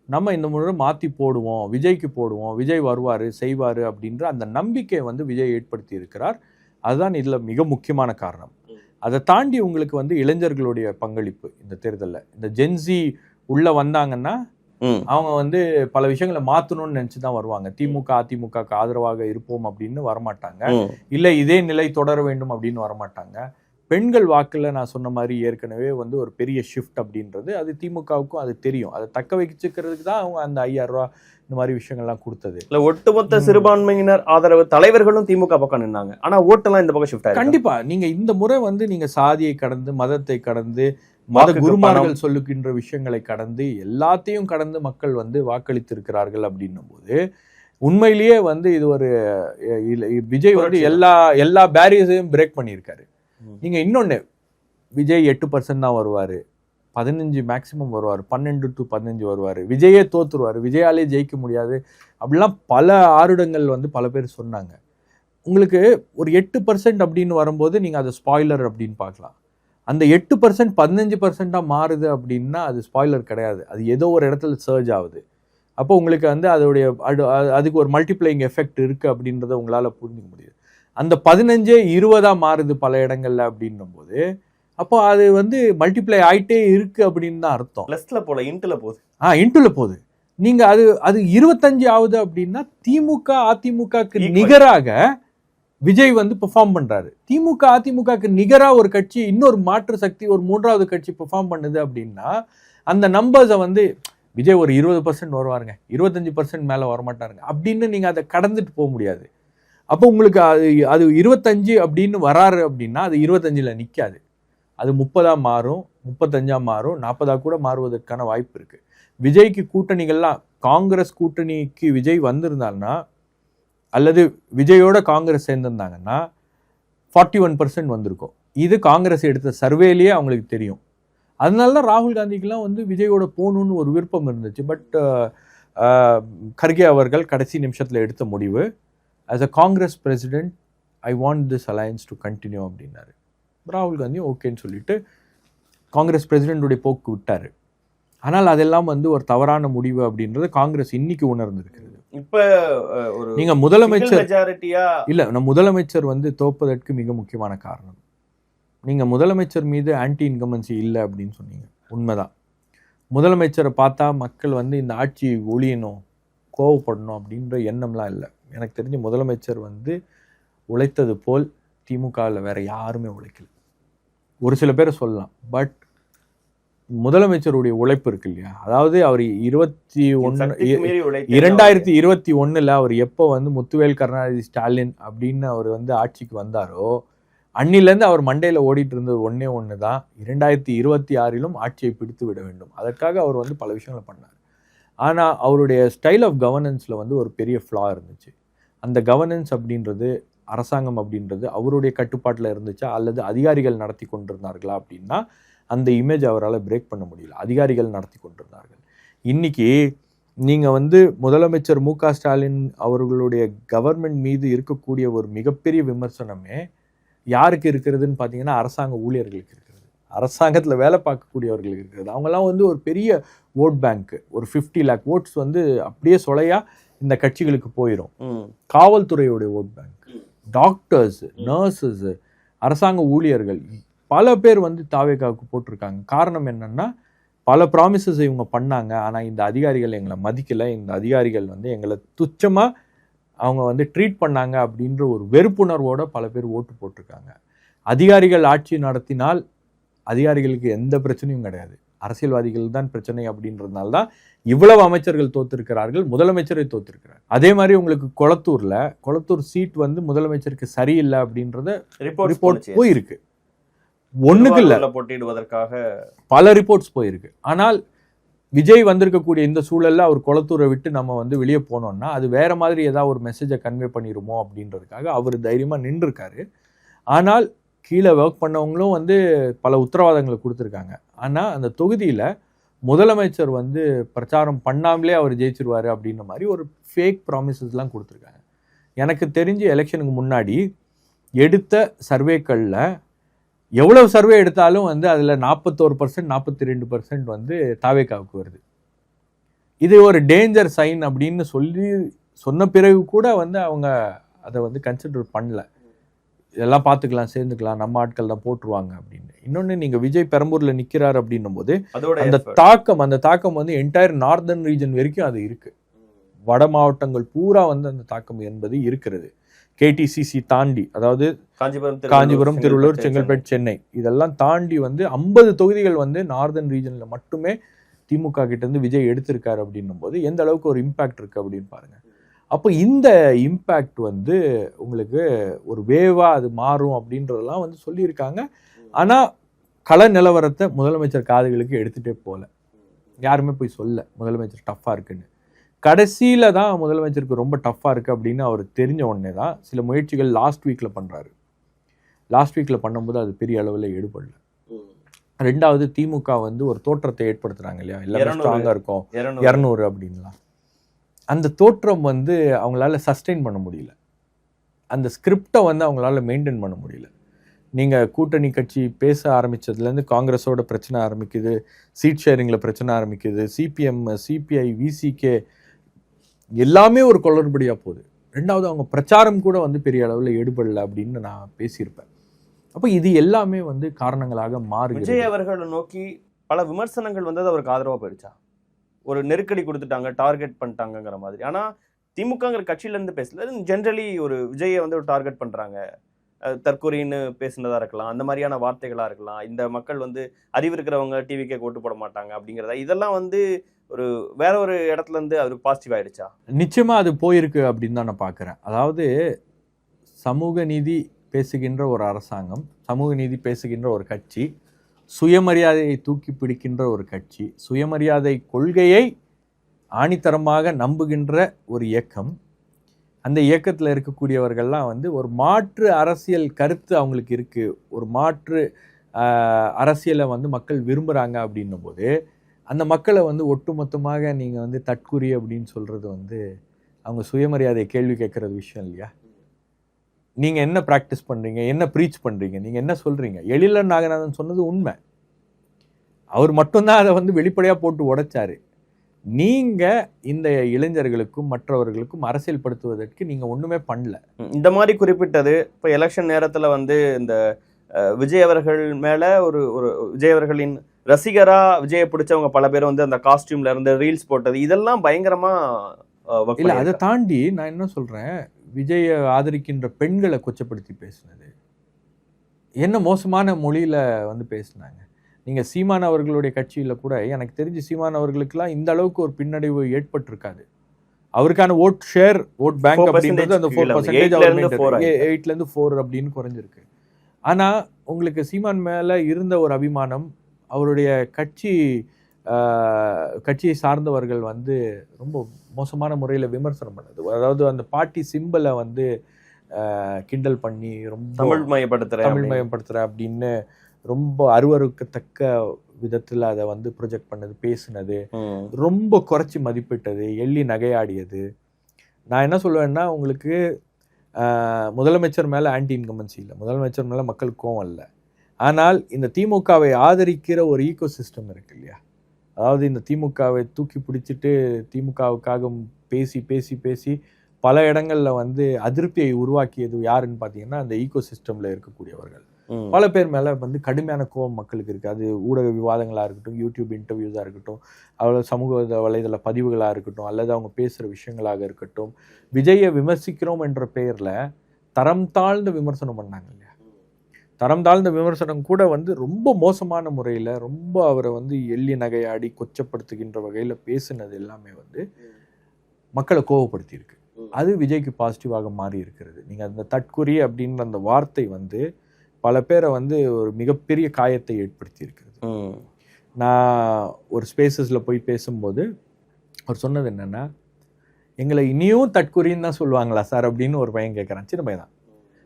நம்ம இந்த முறை மாற்றி போடுவோம், விஜய்க்கு போடுவோம், விஜய் வருவார் செய்வார் அப்படின்ற அந்த நம்பிக்கை வந்து விஜய் ஏற்படுத்தி இருக்கிறார். அதுதான் இதில் மிக முக்கியமான காரணம். அதை தாண்டி உங்களுக்கு வந்து இளைஞர்களுடைய பங்களிப்பு இந்த தேர்தலில், இந்த ஜென்சி உள்ள வந்தாங்கன்னா அவங்க வந்து பல விஷயங்களை மாற்றணும்னு நினச்சி தான் வருவாங்க. திமுக அதிமுகக்கு ஆதரவாக இருப்போம் அப்படின்னு வரமாட்டாங்க, இல்லை இதே நிலை தொடர வேண்டும் அப்படின்னு வரமாட்டாங்க. பெண்கள் வாக்குல நான் சொன்ன மாதிரி ஏற்கனவே வந்து ஒரு பெரிய ஷிஃப்ட் அப்படின்றது அது திமுகவுக்கும் அது தெரியும். அதை தக்க வச்சுக்கிறதுக்கு தான் அவங்க அந்த 5,000 ரூபா இந்த மாதிரி விஷயங்கள்லாம் கொடுத்தது. இல்ல, ஒட்டுமொத்த சிறுபான்மையினர் ஆதரவு தலைவர்களும் திமுக பக்கம் நின்னாங்க, ஆனா ஓட்டெல்லாம் இந்த பக்கம் ஷிஃப்ட் ஆயிருக்கு. கண்டிப்பா நீங்க இந்த முறை வந்து நீங்க சாதியை கடந்து, மதத்தை கடந்து, மத குருமார்கள் சொல்லுகின்ற விஷயங்களை கடந்து, எல்லாத்தையும் கடந்து மக்கள் வந்து வாக்களித்திருக்கிறார்கள் அப்படின்னும் போது உண்மையிலேயே வந்து இது ஒரு விஜய் வந்து எல்லா பேரியர்ஸையும் பிரேக் பண்ணியிருக்காரு. நீங்க இன்னொன்னு, விஜய் 8% தான் வருவாரு, 15 மேக்சிமம் வருவார், 12 to 15 வருவார், விஜயே தோத்துருவார், விஜயாலே ஜெயிக்க முடியாது அப்படிலாம் பல ஆருடங்கள் வந்து பல பேர் சொன்னாங்க. உங்களுக்கு ஒரு 8% அப்படின்னு வரும்போது நீங்க அதை ஸ்பாய்லர் அப்படின்னு பார்க்கலாம். அந்த 8% 15% மாறுது அப்படின்னா அது ஸ்பாய்லர் கிடையாது, அது ஏதோ ஒரு இடத்துல சர்ஜ் ஆகுது. அப்போ உங்களுக்கு வந்து அதோடைய அதுக்கு ஒரு மல்டிப்ளைங் எஃபெக்ட் இருக்கு அப்படின்றத உங்களால புரிஞ்சுக்க முடியுது. அந்த 15 20 மாறுது பல இடங்கள்ல அப்படின்னும் போது அப்போ அது வந்து மல்டிப்ளை ஆயிட்டே இருக்கு அப்படின்னு தான் அர்த்தம். பிளஸ்ல போல இன்ட்ல போகுது. இன்ட்ல போகுது. நீங்க அது 25 ஆகுது அப்படின்னா திமுக அதிமுகக்கு நிகராக விஜய் வந்து பெர்ஃபார்ம் பண்றாரு. திமுக அதிமுகக்கு நிகரா ஒரு கட்சி, இன்னொரு மாற்று சக்தி, ஒரு மூன்றாவது கட்சி பெர்ஃபார்ம் பண்ணுது அப்படின்னா அந்த நம்பர்ஸை வந்து விஜய் ஒரு 20% வருவாருங்க, 25% மேல வரமாட்டாருங்க அப்படின்னு நீங்க அதை கடந்துட்டு போக முடியாது. அப்போ உங்களுக்கு அது 25 அப்படின்னு வராரு அப்படின்னா அது 25ல நிற்காது, அது 30 மாறும், 35 மாறும், 40 கூட மாறுவதற்கான வாய்ப்பு இருக்கு. விஜய்க்கு கூட்டணிகள்லாம், காங்கிரஸ் கூட்டணிக்கு விஜய் வந்திருந்தாங்கன்னா அல்லது விஜயோட காங்கிரஸ் சேர்ந்திருந்தாங்கன்னா 41% வந்திருக்கும். இது காங்கிரஸ் எடுத்த சர்வேலேயே அவங்களுக்கு தெரியும். அதனால தான் ராகுல் காந்திக்கெல்லாம் வந்து விஜயோட போகணுன்னு ஒரு விருப்பம் இருந்துச்சு. பட் கர்கே அவர்கள் கடைசி நிமிஷத்தில் எடுத்த முடிவு, as a Congress president, I want this alliance to continue அப்படின்னாரு. ராகுல் காந்தி ஓகேன்னு சொல்லிட்டு காங்கிரஸ் பிரசிடென்ட்டுடைய போக்கு விட்டார். ஆனால் அதெல்லாம் வந்து ஒரு தவறான முடிவு அப்படின்றது காங்கிரஸ் இன்னைக்கு உணர்ந்திருக்கிறது. இப்ப ஒரு நீங்க முதலமைச்சர் மெஜாரிட்டியா இல்ல, நம்ம முதலமைச்சர் வந்து தோப்பதற்கு மிக முக்கியமான காரணம், நீங்க முதலமைச்சர் மீது ஆன்டி இன்கம்பன்சி இல்லை அப்படின்னு சொன்னீங்க. உண்மைதான். முதலமைச்சரை பார்த்தா மக்கள் வந்து இந்த ஆட்சி ஒழியணும், கோவப்படணும் அப்படின்ற எண்ணம்லாம் இல்லை. எனக்கு தெரிஞ்ச முதலமைச்சர் வந்து உழைத்தது போல் திமுகவில் வேற யாருமே உழைக்கல. ஒரு சில பேரை சொல்லலாம், பட் முதலமைச்சருடைய உழைப்பு இருக்கு இல்லையா, அதாவது அவர் 2021 அவர் எப்போ வந்து முத்துவேல் கருணாநிதி ஸ்டாலின் அப்படின்னு அவர் வந்து ஆட்சிக்கு வந்தாரோ அன்னிலேருந்து அவர் மண்டையில் ஓடிட்டு இருந்தது ஒன்று தான், 2026 ஆட்சியை பிடித்து விட வேண்டும். அதற்காக அவர் வந்து பல விஷயங்களை பண்ணார். ஆனால் அவருடைய ஸ்டைல் ஆஃப் கவர்னன்ஸில் வந்து ஒரு பெரிய ஃப்ளா இருந்துச்சு. அந்த கவர்னன்ஸ் அப்படின்றது, அரசாங்கம் அப்படின்றது அவருடைய கட்டுப்பாட்டில் இருந்துச்சா அல்லது அதிகாரிகள் நடத்தி கொண்டிருந்தார்களா அப்படின்னா அந்த இமேஜ் அவரால் பிரேக் பண்ண முடியல. அதிகாரிகள் நடத்தி கொண்டிருந்தார்கள். இன்னைக்கு நீங்கள் வந்து முதலமைச்சர் மு.க. ஸ்டாலின் அவர்களுடைய கவர்மெண்ட் மீது இருக்கக்கூடிய ஒரு மிகப்பெரிய விமர்சனமே யாருக்கு இருக்கிறதுன்னு பார்த்தீங்கன்னா அரசாங்க ஊழியர்களுக்கு இருக்கிறது, அரசாங்கத்தில் வேலை பார்க்கக்கூடியவர்களுக்கு இருக்கிறது. அவங்கெல்லாம் வந்து ஒரு பெரிய ஓட் பேங்க், ஒரு 50 lakh ஓட்ஸ் வந்து அப்படியே சொலையா இந்த கட்சிகளுக்கு போயிடும். காவல்துறையுடைய ஓட் பேங்க், டாக்டர்ஸ், நர்சஸ், அரசாங்க ஊழியர்கள் பல பேர் வந்து தாவேகாவுக்கு போட்டிருக்காங்க. காரணம் என்னன்னா, பல ப்ராமிசஸ் இவங்க பண்ணாங்க, ஆனால் இந்த அதிகாரிகள் எங்களை மதிக்கலை, இந்த அதிகாரிகள் வந்து எங்களை துச்சமாக அவங்க வந்து ட்ரீட் பண்ணாங்க அப்படின்ற ஒரு வெறுப்புணர்வோட பல பேர் ஓட்டு போட்டிருக்காங்க. அதிகாரிகள் ஆட்சி நடத்தினால் அதிகாரிகளுக்கு எந்த பிரச்சனையும் கிடையாது, அரசியல்வாதிகள் தான் பிரச்சனை அப்படின்றதுனால தான் இவ்வளவு அமைச்சர்கள் தோத்திருக்கிறார்கள், முதலமைச்சரை தோத்திருக்கிறார். அதே மாதிரி உங்களுக்கு கொளத்தூர் சீட் வந்து முதலமைச்சருக்கு சரியில்லை அப்படின்றத ரிப்போர்ட் போயிருக்கு. ஒண்ணுக்கு இல்ல, போட்டியிடுவதற்காக பல ரிப்போர்ட்ஸ் போயிருக்கு. ஆனால் விஜய் வந்திருக்கக்கூடிய இந்த சூழல்ல அவர் கொளத்தூரை விட்டு நம்ம வந்து வெளியே போனோம்னா அது வேற மாதிரி ஏதாவது ஒரு மெசேஜை கன்வே பண்ணிடுமோ அப்படின்றதுக்காக அவர் தைரியமா நின்றுருக்காரு. ஆனால் கீழே ஒர்க் பண்ணவங்களும் வந்து பல உத்தரவாதங்களை கொடுத்துருக்காங்க. ஆனால் அந்த தொகுதியில் முதலமைச்சர் வந்து பிரச்சாரம் பண்ணாமலே அவர் ஜெயிச்சிருவாரு அப்படின்ற மாதிரி ஒரு ஃபேக் ப்ராமிசஸ்லாம் கொடுத்துருக்காங்க. எனக்கு தெரிஞ்சு எலெக்ஷனுக்கு முன்னாடி எடுத்த சர்வேக்களில் எவ்வளவு சர்வே எடுத்தாலும் வந்து அதில் 41%, 42% வந்து தாவேகாவுக்கு வருது. இது ஒரு டேஞ்சர் சைன் அப்படின்னு சொன்ன பிறகு கூட வந்து அவங்க அதை வந்து கன்சிடர் பண்ணல. இதெல்லாம் பார்த்துக்கலாம், சேர்ந்துக்கலாம், நம்ம ஆட்கள் தான் போட்டுருவாங்க அப்படின்னு. இன்னொன்று, நீங்கள் விஜய் பெரம்பூரில் நிற்கிறார் அப்படின்னும் போது அந்த தாக்கம் வந்து என்டையர் நார்தர்ன் ரீஜன் வரைக்கும் அது இருக்கு. வட மாவட்டங்கள் பூரா வந்து அந்த தாக்கம் என்பது இருக்கிறது. கேடிசிசி தாண்டி, அதாவது காஞ்சிபுரம், திருவள்ளூர், செங்கல்பட்டு, சென்னை இதெல்லாம் தாண்டி வந்து 50 தொகுதிகள் வந்து நார்தர்ன் ரீஜன்ல மட்டுமே திமுக கிட்ட இருந்து விஜய் எடுத்திருக்காரு அப்படின்னும் போது எந்த அளவுக்கு ஒரு இம்பாக்ட் இருக்கு அப்படின்னு பாருங்க. அப்போ இந்த இம்பேக்ட் வந்து உங்களுக்கு ஒரு வேவா அது மாறும் அப்படின்றதெல்லாம் வந்து சொல்லியிருக்காங்க. ஆனா கள நிலவரத்தை முதலமைச்சர் காதுகளுக்கு எடுத்துட்டே போல, யாருமே போய் சொல்ல முதலமைச்சர் டஃப்பா இருக்குன்னு. கடைசியில தான் முதலமைச்சருக்கு ரொம்ப டஃப்பா இருக்கு அப்படின்னு அவர் தெரிஞ்ச உடனே தான் சில முயற்சிகள் லாஸ்ட் வீக்ல பண்றாரு. லாஸ்ட் வீக்ல பண்ணும்போது அது பெரிய அளவில் ஈடுபடல. ரெண்டாவது, திமுக வந்து ஒரு தோற்றத்தை ஏற்படுத்துறாங்க இல்லையா, எல்லாமே ஸ்ட்ராங்கா இருக்கும் 200 அப்படின்லாம். அந்த தோற்றம் வந்து அவங்களால சஸ்டெயின் பண்ண முடியல, அந்த ஸ்கிரிப்டை வந்து அவங்களால மெயின்டைன் பண்ண முடியல. நீங்கள் கூட்டணி கட்சி பேச ஆரம்பித்ததுலேருந்து காங்கிரஸோட பிரச்சனை ஆரம்பிக்குது, சீட் ஷேரிங்கில் பிரச்சனை ஆரம்பிக்குது, சிபிஎம், சிபிஐ, விசிகே எல்லாமே ஒரு குளறுபடியாக போகுது. ரெண்டாவது, அவங்க பிரச்சாரம் கூட வந்து பெரிய அளவில் ஈடுபடலை அப்படின்னு நான் பேசியிருப்பேன். அப்போ இது எல்லாமே வந்து காரணங்களாக மாறி விஜய் அவர்களை நோக்கி பல விமர்சனங்கள் வந்தது அவருக்கு ஆதரவாக போயிடுச்சா, ஒரு நெருக்கடி கொடுத்துட்டாங்க, டார்கெட் பண்ணிட்டாங்கிற மாதிரி. ஆனால் திமுகங்கிற கட்சியிலேருந்து பேசல, ஜென்ரலி ஒரு விஜயை வந்து ஒரு டார்கெட் பண்ணுறாங்க, தற்கொலைன்னு பேசுனதா இருக்கலாம், அந்த மாதிரியான வார்த்தைகளாக இருக்கலாம், இந்த மக்கள் வந்து அறிவு இருக்கிறவங்க டிவிக்கே ஓட்டு போட மாட்டாங்க அப்படிங்கிறதா, இதெல்லாம் வந்து ஒரு வேற ஒரு இடத்துல இருந்து அது பாசிட்டிவ் ஆயிடுச்சா? நிச்சயமா அது போயிருக்கு அப்படின்னு தான் நான் பார்க்குறேன். அதாவது சமூக நீதி பேசுகின்ற ஒரு அரசாங்கம், சமூக நீதி பேசுகின்ற ஒரு கட்சி, சுயமரியாதையை தூக்கி பிடிக்கின்ற ஒரு கட்சி, சுயமரியாதை கொள்கையை ஆணித்தரமாக நம்புகின்ற ஒரு இயக்கம். அந்த இயக்கத்தில் இருக்கக்கூடியவர்கள்லாம் வந்து ஒரு மாற்று அரசியல் கருத்து அவங்களுக்கு இருக்குது, ஒரு மாற்று அரசியலை வந்து மக்கள் விரும்புகிறாங்க அப்படின்னும் போது அந்த மக்களை வந்து ஒட்டுமொத்தமாக நீங்கள் வந்து தற்குறி அப்படின்னு சொல்கிறது வந்து அவங்க சுயமரியாதையை கேள்வி கேட்குறது விஷயம் இல்லையா? நீங்க என்ன பிராக்டிஸ் பண்றீங்க, என்ன ப்ரீச் பண்றீங்க, நீங்க என்ன சொல்றீங்க? எழிலன் நாகநாதன் சொன்னது உண்மை. அவர் மட்டும்தான் அதை வந்து வெளிப்படையா போட்டு உடைச்சாரு. நீங்க இந்த இளைஞர்களுக்கும் மற்றவர்களுக்கும் அரசியல் படுத்துவதற்கு நீங்க ஒண்ணுமே பண்ணல. இந்த மாதிரி குறிப்பிட்டது இப்ப எலெக்ஷன் நேரத்துல வந்து இந்த விஜய் அவர்கள் மேல ஒரு ஒரு விஜய் அவர்களின் ரசிகரா விஜயை பிடிச்சவங்க பல பேர் வந்து அந்த காஸ்டியூம்ல இருந்து ரீல்ஸ் போட்டது இதெல்லாம் பயங்கரமா இல்ல, அதை தாண்டி நான் என்ன சொல்றேன், விஜயை ஆதரிக்கின்ற பெண்களை கொச்சப்படுத்தி பேசினது என்ன மோசமான மொழியில வந்து பேசினாங்க. நீங்க சீமான் அவர்களுடைய கட்சியில கூட எனக்கு தெரிஞ்சு சீமான் அவர்களுக்கெல்லாம் இந்த அளவுக்கு ஒரு பின்னடைவு ஏற்பட்டிருக்காது. அவருக்கான ஓட் ஷேர், ஓட் பேங்க் அப்படின்றது அந்த 4% 8ல இருந்து 4 அப்படின்னு குறைஞ்சிருக்கு. ஆனா உங்களுக்கு சீமான் மேல இருந்த ஒரு அபிமானம், அவருடைய கட்சியை சார்ந்தவர்கள் வந்து ரொம்ப மோசமான முறையில விமர்சனம் பண்ணது. அதாவது அந்த பார்ட்டி சிம்பலை வந்து கிண்டல் பண்ணி ரொம்ப தமிழ்மயப்படுத்துற அப்படின்னு ரொம்ப அருவருக்கத்தக்க விதத்துல அதை வந்து ப்ரொஜெக்ட் பண்ணது, பேசுனது, ரொம்ப குறைச்சி மதிப்பிட்டது, எள்ளி நகையாடியது. நான் என்ன சொல்லுவேன்னா, உங்களுக்கு முதலமைச்சர் மேல ஆன்டி இன்கம்பன்சி இல்லை, முதலமைச்சர் மேல மக்களுக்கு கோவம் இல்லை. ஆனால் இந்த திமுகவை ஆதரிக்கிற ஒரு ஈகோ சிஸ்டம் இருக்கு இல்லையா, அதாவது இந்த திமுகவை தூக்கி பிடிச்சிட்டு திமுகவுக்காக பேசி பேசி பேசி பல இடங்கள்ல வந்து அதிருப்தியை உருவாக்கியது யாருன்னு பார்த்தீங்கன்னா அந்த ஈகோ சிஸ்டம்ல இருக்கக்கூடியவர்கள். பல பேர் மேல வந்து கடுமையான கோபம் மக்களுக்கு இருக்கு. அது ஊடக விவாதங்களா இருக்கட்டும், யூடியூப் இன்டர்வியூஸா இருக்கட்டும், அவ்வளோ சமூக வலைதள பதிவுகளா இருக்கட்டும், அல்லது அவங்க பேசுற விஷயங்களாக இருக்கட்டும், விஜயை விமர்சிக்கிறோம் என்ற பெயர்ல தரம் தாழ்ந்த விமர்சனம் பண்ணாங்க இல்லையா. தரம் தாழ்ந்த விமர்சனம் கூட வந்து ரொம்ப மோசமான முறையில ரொம்ப அவரை வந்து எள்ளி நகையாடி கொச்சப்படுத்துகின்ற வகையில பேசுனது எல்லாமே வந்து மக்களை கோவப்படுத்தி இருக்கு. அது விஜய்க்கு பாசிட்டிவாக மாறி இருக்கிறது. நீங்க அந்த தற்குறி அப்படின்ற அந்த வார்த்தை வந்து பல பேரை வந்து ஒரு மிகப்பெரிய காயத்தை ஏற்படுத்தி இருக்கிறது. நான் ஒரு ஸ்பேசஸ்ல போய் பேசும்போது அவர் சொன்னது என்னன்னா, எங்களை இனியும் தற்குறின்னு தான் சொல்லுவாங்களா சார் அப்படின்னு ஒரு பையன் கேட்குறான். சின்ன பையன் தான்.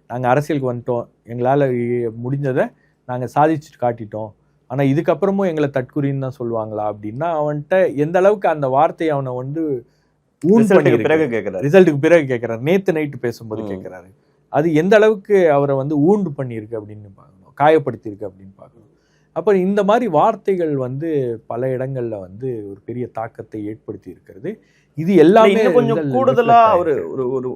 நாங்கள் அரசியலுக்கு வந்துட்டோம், எங்களால் முடிஞ்சதை நாங்கள் சாதிச்சுட்டு காட்டிட்டோம், ஆனால் இதுக்கப்புறமும் எங்களை தற்குறின்னு தான் சொல்லுவாங்களா அப்படின்னா, அவன்கிட்ட எந்த அளவுக்கு அந்த வார்த்தையை அவனை வந்து ரிசல்ட்டுக்கு பிறகு கேட்குறாரு, நேற்று நைட்டு பேசும்போது கேட்குறாரு, அது எந்த அளவுக்கு அவரை வந்து ஊண்டு பண்ணியிருக்கு அப்படின்னு பார்க்கணும், காயப்படுத்தியிருக்கு அப்படின்னு பார்க்கணும். அப்போ இந்த மாதிரி வார்த்தைகள் வந்து பல இடங்கள்ல வந்து ஒரு பெரிய தாக்கத்தை ஏற்படுத்தி இருக்கிறது. இது எல்லாமே கொஞ்சம் கூடுதலா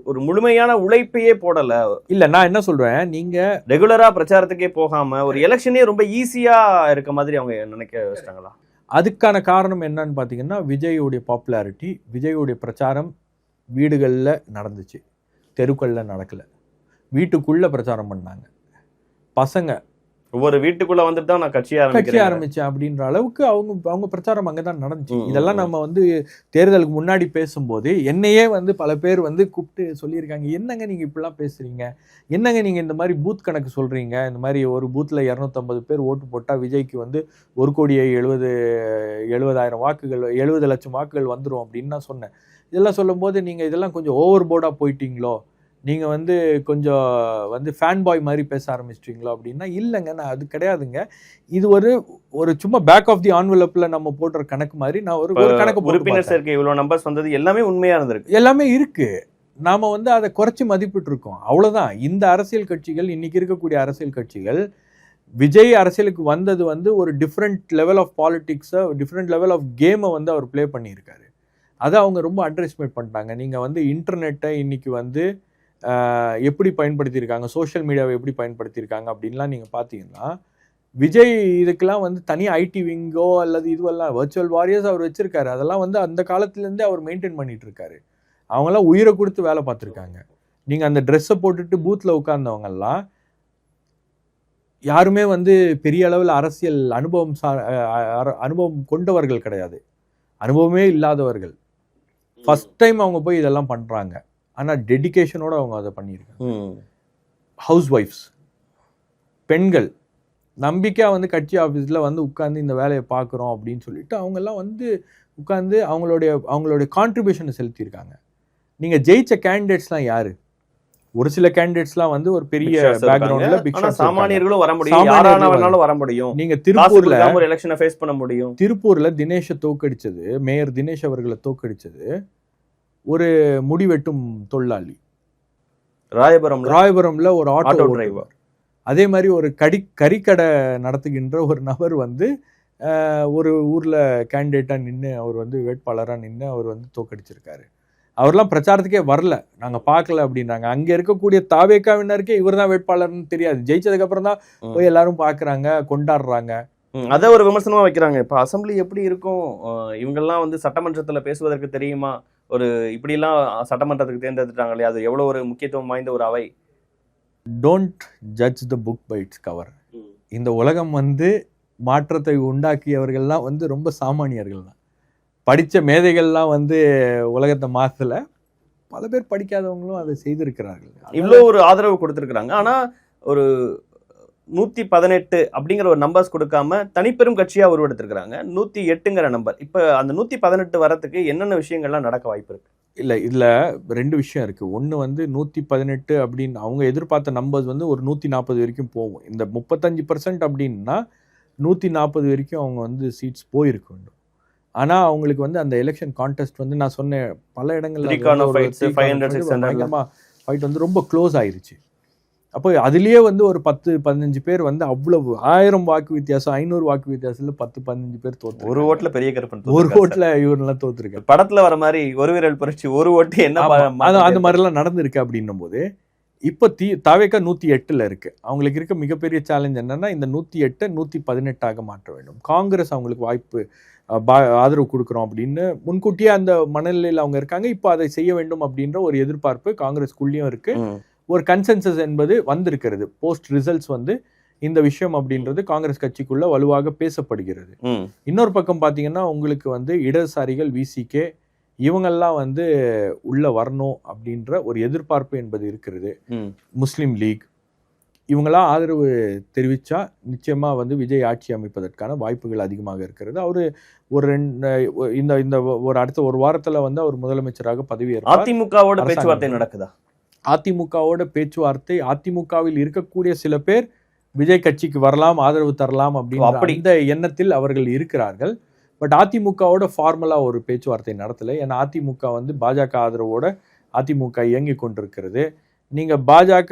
ஒரு முழுமையான உழைப்பையே போடல. இல்ல, நான் என்ன சொல்றேன், நீங்க ரெகுலரா பிரச்சாரத்துக்கே போகாம ஒரு எலெக்ஷனே ரொம்ப ஈஸியா இருக்க மாதிரி அவங்க நினைக்க வச்சிட்டாங்களா? அதுக்கான காரணம் என்னன்னு பாத்தீங்கன்னா, விஜயோடைய பாப்புலாரிட்டி, விஜயோடைய பிரச்சாரம் வீடுகள்ல நடந்துச்சு, தெருக்கள்ல நடக்கல, வீட்டுக்குள்ள பிரச்சாரம் பண்ணாங்க. பசங்க ஒவ்வொரு வீட்டுக்குள்ள வந்துட்டு தான் நான் கட்சி ஆரம்பிச்சேன் அப்படின்ற அளவுக்கு அவங்க பிரச்சாரம் அங்கதான் நடந்துச்சு. இதெல்லாம் நம்ம வந்து தேர்தலுக்கு முன்னாடி பேசும்போது என்னையே வந்து பல பேர் வந்து கூப்பிட்டு சொல்லியிருக்காங்க, என்னங்க நீங்க இப்படிலாம் பேசுறீங்க, என்னங்க நீங்க இந்த மாதிரி பூத் கணக்கு சொல்றீங்க, இந்த மாதிரி ஒரு பூத்ல 250 பேர் ஓட்டு போட்டா விஜய்க்கு வந்து 1,70,000 வாக்குகள், 70 லட்சம் வாக்குகள் வந்துடும் அப்படின்னு நான் சொன்னேன். இதெல்லாம் சொல்லும் போது நீங்க இதெல்லாம் கொஞ்சம் ஓவர் போர்டா போயிட்டீங்களோ, நீங்கள் வந்து கொஞ்சம் வந்து ஃபேன் பாய் மாதிரி பேச ஆரம்பிச்சிட்டிங்களோ அப்படின்னா, இல்லைங்க, நான் அது கிடையாதுங்க, இது ஒரு சும்மா பேக் ஆஃப் தி ஆன்வெலப்பில் நம்ம போடுற கணக்கு மாதிரி நான் ஒரு கணக்கு உறுப்பினர் சேர்க்கை இவ்வளோ நம்பர்ஸ் வந்தது எல்லாமே உண்மையாக இருந்திருக்கு, எல்லாமே இருக்கு. நாம் வந்து அதை குறைச்சி மதிப்பிட்டு இருக்கோம், அவ்வளோதான். இந்த அரசியல் கட்சிகள், இன்னைக்கு இருக்கக்கூடிய அரசியல் கட்சிகள், விஜய் அரசியலுக்கு வந்தது வந்து ஒரு டிஃப்ரெண்ட் லெவல் ஆஃப் பாலிடிக்ஸை, டிஃப்ரெண்ட் லெவல் ஆஃப் கேமை வந்து அவர் ப்ளே பண்ணியிருக்காரு. அதை அவங்க ரொம்ப அண்டர் எஸ்டிமேட் பண்ணிட்டாங்க. நீங்கள் வந்து இன்டர்நெட்டை இன்னைக்கு வந்து எப்படி பயன்படுத்தியிருக்காங்க, சோஷியல் மீடியாவை எப்படி பயன்படுத்தியிருக்காங்க அப்படின்லாம் நீங்கள் பார்த்தீங்கன்னா, விஜய் இதுக்கெல்லாம் வந்து தனியாக ஐடி விங்கோ அல்லது இதுவெல்லாம் வர்ச்சுவல் வாரியர்ஸ் அவர் வச்சிருக்காரு. அதெல்லாம் வந்து அந்த காலத்துலேருந்தே அவர் மெயின்டைன் பண்ணிட்டு இருக்காரு. அவங்களாம் உயிரை கொடுத்து வேலை பார்த்துருக்காங்க. நீங்கள் அந்த ட்ரெஸ்ஸை போட்டுட்டு பூத்தில் உட்கார்ந்தவங்கெல்லாம் யாருமே வந்து பெரிய அளவில் அரசியல் அனுபவம் கொண்டவர்கள் கிடையாது, அனுபவமே இல்லாதவர்கள். ஃபர்ஸ்ட் டைம் அவங்க போய் இதெல்லாம் பண்ணுறாங்க. ஆனால் டெடிகேஷனோட அவங்க அதை பண்ணியிருக்காங்க. ஹவுஸ் ஒய்ஃப்ஸ், பெண்கள் நம்பிக்கையாக வந்து கட்சி ஆஃபீஸில் வந்து உட்காந்து இந்த வேலையை பார்க்குறோம் அப்படின்னு சொல்லிட்டு அவங்கெல்லாம் வந்து உட்காந்து அவங்களுடைய கான்ட்ரிபியூஷனை செலுத்தியிருக்காங்க. நீங்கள் ஜெயிச்ச கேண்டிடேட்ஸ்லாம் யாரு? ஒரு சில கேண்டிடேட்ஸ்லாம் வந்து ஒரு பெரிய பேக்ரவுண்ட்ல சாமானியர்களும் வர முடியும், யாரானாலும் வர முடியும். நீங்க திருப்பூர்ல ஒரு எலெக்ஷனை ஃபேஸ் பண்ண முடியும். திருப்பூர்ல தினேஷை தோக்கடிச்சது, மேயர் தினேஷ் அவர்களை தோக்கடிச்சது ஒரு முடிவெட்டும் தொழிலாளி. ராயபுரம்ல ஒரு ஆட்டோ ஆட்டோ டிரைவர். டிரைவர். அதே மாதிரி ஒரு கறிக்கடை நடத்துகின்ற ஒரு நபர் வந்து ஒரு ஊர்ல கேண்டிடேட்டா நின்று அவர் வந்து வேட்பாளராக நின்று அவர் வந்து தோக்கடிச்சிருக்காரு. அவர்லாம் பிரச்சாரத்துக்கே வரல, நாங்க பார்க்கல அப்படின்றாங்க. அங்க இருக்கக்கூடிய தாவேக்காவினருக்கே இவர் தான் வேட்பாளர்னு தெரியாது. ஜெயிச்சதுக்கு அப்புறம் தான் போய் எல்லாரும் பாக்குறாங்க, கொண்டாடுறாங்க. அதை ஒரு விமர்சனமா வைக்கிறாங்க. இப்ப அசம்பிளி எப்படி இருக்கும், இவங்கெல்லாம் வந்து சட்டமன்றத்துல பேசுவதற்கு தெரியுமா, ஒரு இப்படி எல்லாம் சட்டமன்றத்துக்கு தேர்ந்தெடுத்துட்டாங்க இல்லையா, அது எவ்வளவு ஒரு முக்கியத்துவம் வாய்ந்த ஒரு அவை. Don't judge the book by its cover. இந்த உலகம் வந்து மாற்றத்தை உண்டாக்கியவர்கள்லாம் வந்து ரொம்ப சாமானியர்கள் தான். படித்த மேதைகள்லாம் வந்து உலகத்தை மாற்றல, பல பேர் படிக்காதவங்களும் அதை செய்திருக்கிறார்கள். இவ்வளோ ஒரு ஆதரவு கொடுத்துருக்குறாங்க. ஆனா ஒரு 118 அப்படிங்கிற ஒரு நம்பர்ஸ் கொடுக்காம தனிப்பெரும் கட்சியா உருவெடுத்திருக்கிறாங்க. 108ங்கிற நம்பர். இப்ப அந்த 118 வரத்துக்கு என்னென்ன விஷயங்கள்லாம் நடக்க வாய்ப்பு இருக்கு? இல்லை, இதில் 2 விஷயம் இருக்குது. ஒன்று வந்து 118 அப்படின்னு அவங்க எதிர்பார்த்த நம்பர்ஸ் வந்து ஒரு 140 வரைக்கும் போகும். இந்த 35% அப்படின்னா 140 வரைக்கும் அவங்க வந்து சீட்ஸ் போயிருக்க வேண்டும். ஆனால் அவங்களுக்கு வந்து அந்த எலெக்ஷன் கான்டெஸ்ட் வந்து நான் சொன்னேன் பல இடங்கள்ல ஃபைட் வந்து ரொம்ப க்ளோஸ் ஆயிருச்சு. அப்போ அதுலேயே வந்து ஒரு 10-15 பேர் வந்து அவ்வளவு 1000 வாக்கு வித்தியாசம், 500 வாக்கு வித்தியாசத்தில் 10-15 பேர் தோத்து. ஒரு ஓட்டுல பெரிய கருப்பன், ஒரு ஓட்டுல இவரெல்லாம் தோத்துருக்காரு. படத்துல வர மாதிரி ஒரு வீரல் புரட்சி, ஒரு ஓட்டு என்ன அந்த மாதிரிலாம் நடந்திருக்கு. அப்படின்னும் போது இப்போ தாவேக்கா 108ல் இருக்கு. அவங்களுக்கு இருக்க மிகப்பெரிய சேலஞ்ச் என்னன்னா இந்த 108 118 மாற்ற வேண்டும். காங்கிரஸ் அவங்களுக்கு வாய்ப்பு ஆதரவு கொடுக்குறோம் அப்படின்னு முன்கூட்டியே அந்த மனநிலையில் அவங்க இருக்காங்க. இப்போ அதை செய்ய வேண்டும் அப்படின்ற ஒரு எதிர்பார்ப்பு காங்கிரஸ்குள்ளேயும் இருக்கு. ஒரு கன்சென்சஸ் என்பது வந்திருக்கிறது. போஸ்ட் ரிசல்ட்ஸ் வந்து இந்த விஷயம் அப்படின்றது காங்கிரஸ் கட்சிக்குள்ள வலுவாக பேசப்படுகிறது. இன்னொரு பக்கம் பார்த்தீங்கன்னா உங்களுக்கு வந்து இடதுசாரிகள் விசிகே இவங்கெல்லாம் வந்து உள்ள வரணும் அப்படின்ற ஒரு எதிர்பார்ப்பு என்பது இருக்கிறது. முஸ்லீம் லீக் இவங்களாம் ஆதரவு தெரிவித்தா நிச்சயமா வந்து விஜய் ஆட்சி அமைப்பதற்கான வாய்ப்புகள் அதிகமாக இருக்கிறது. அவரு ஒரு இந்த ஒரு அடுத்த ஒரு வாரத்துல வந்து அவர் முதலமைச்சராக பதவி ஏற்பார். அதிமுகவோட பேச்சுவார்த்தை நடக்குதா? அதிமுகவோட பேச்சுவார்த்தை, அதிமுகவில் இருக்கக்கூடிய சில பேர் விஜய் கட்சிக்கு வரலாம், ஆதரவு தரலாம் அப்படின்னு இந்த எண்ணத்தில் அவர்கள் இருக்கிறார்கள். பட் அதிமுகவோட ஃபார்மலா ஒரு பேச்சுவார்த்தை நடத்தலை. ஏன்னா அதிமுக வந்து பாஜக ஆதரவோட அதிமுக இயங்கி கொண்டிருக்கிறது. நீங்க பாஜக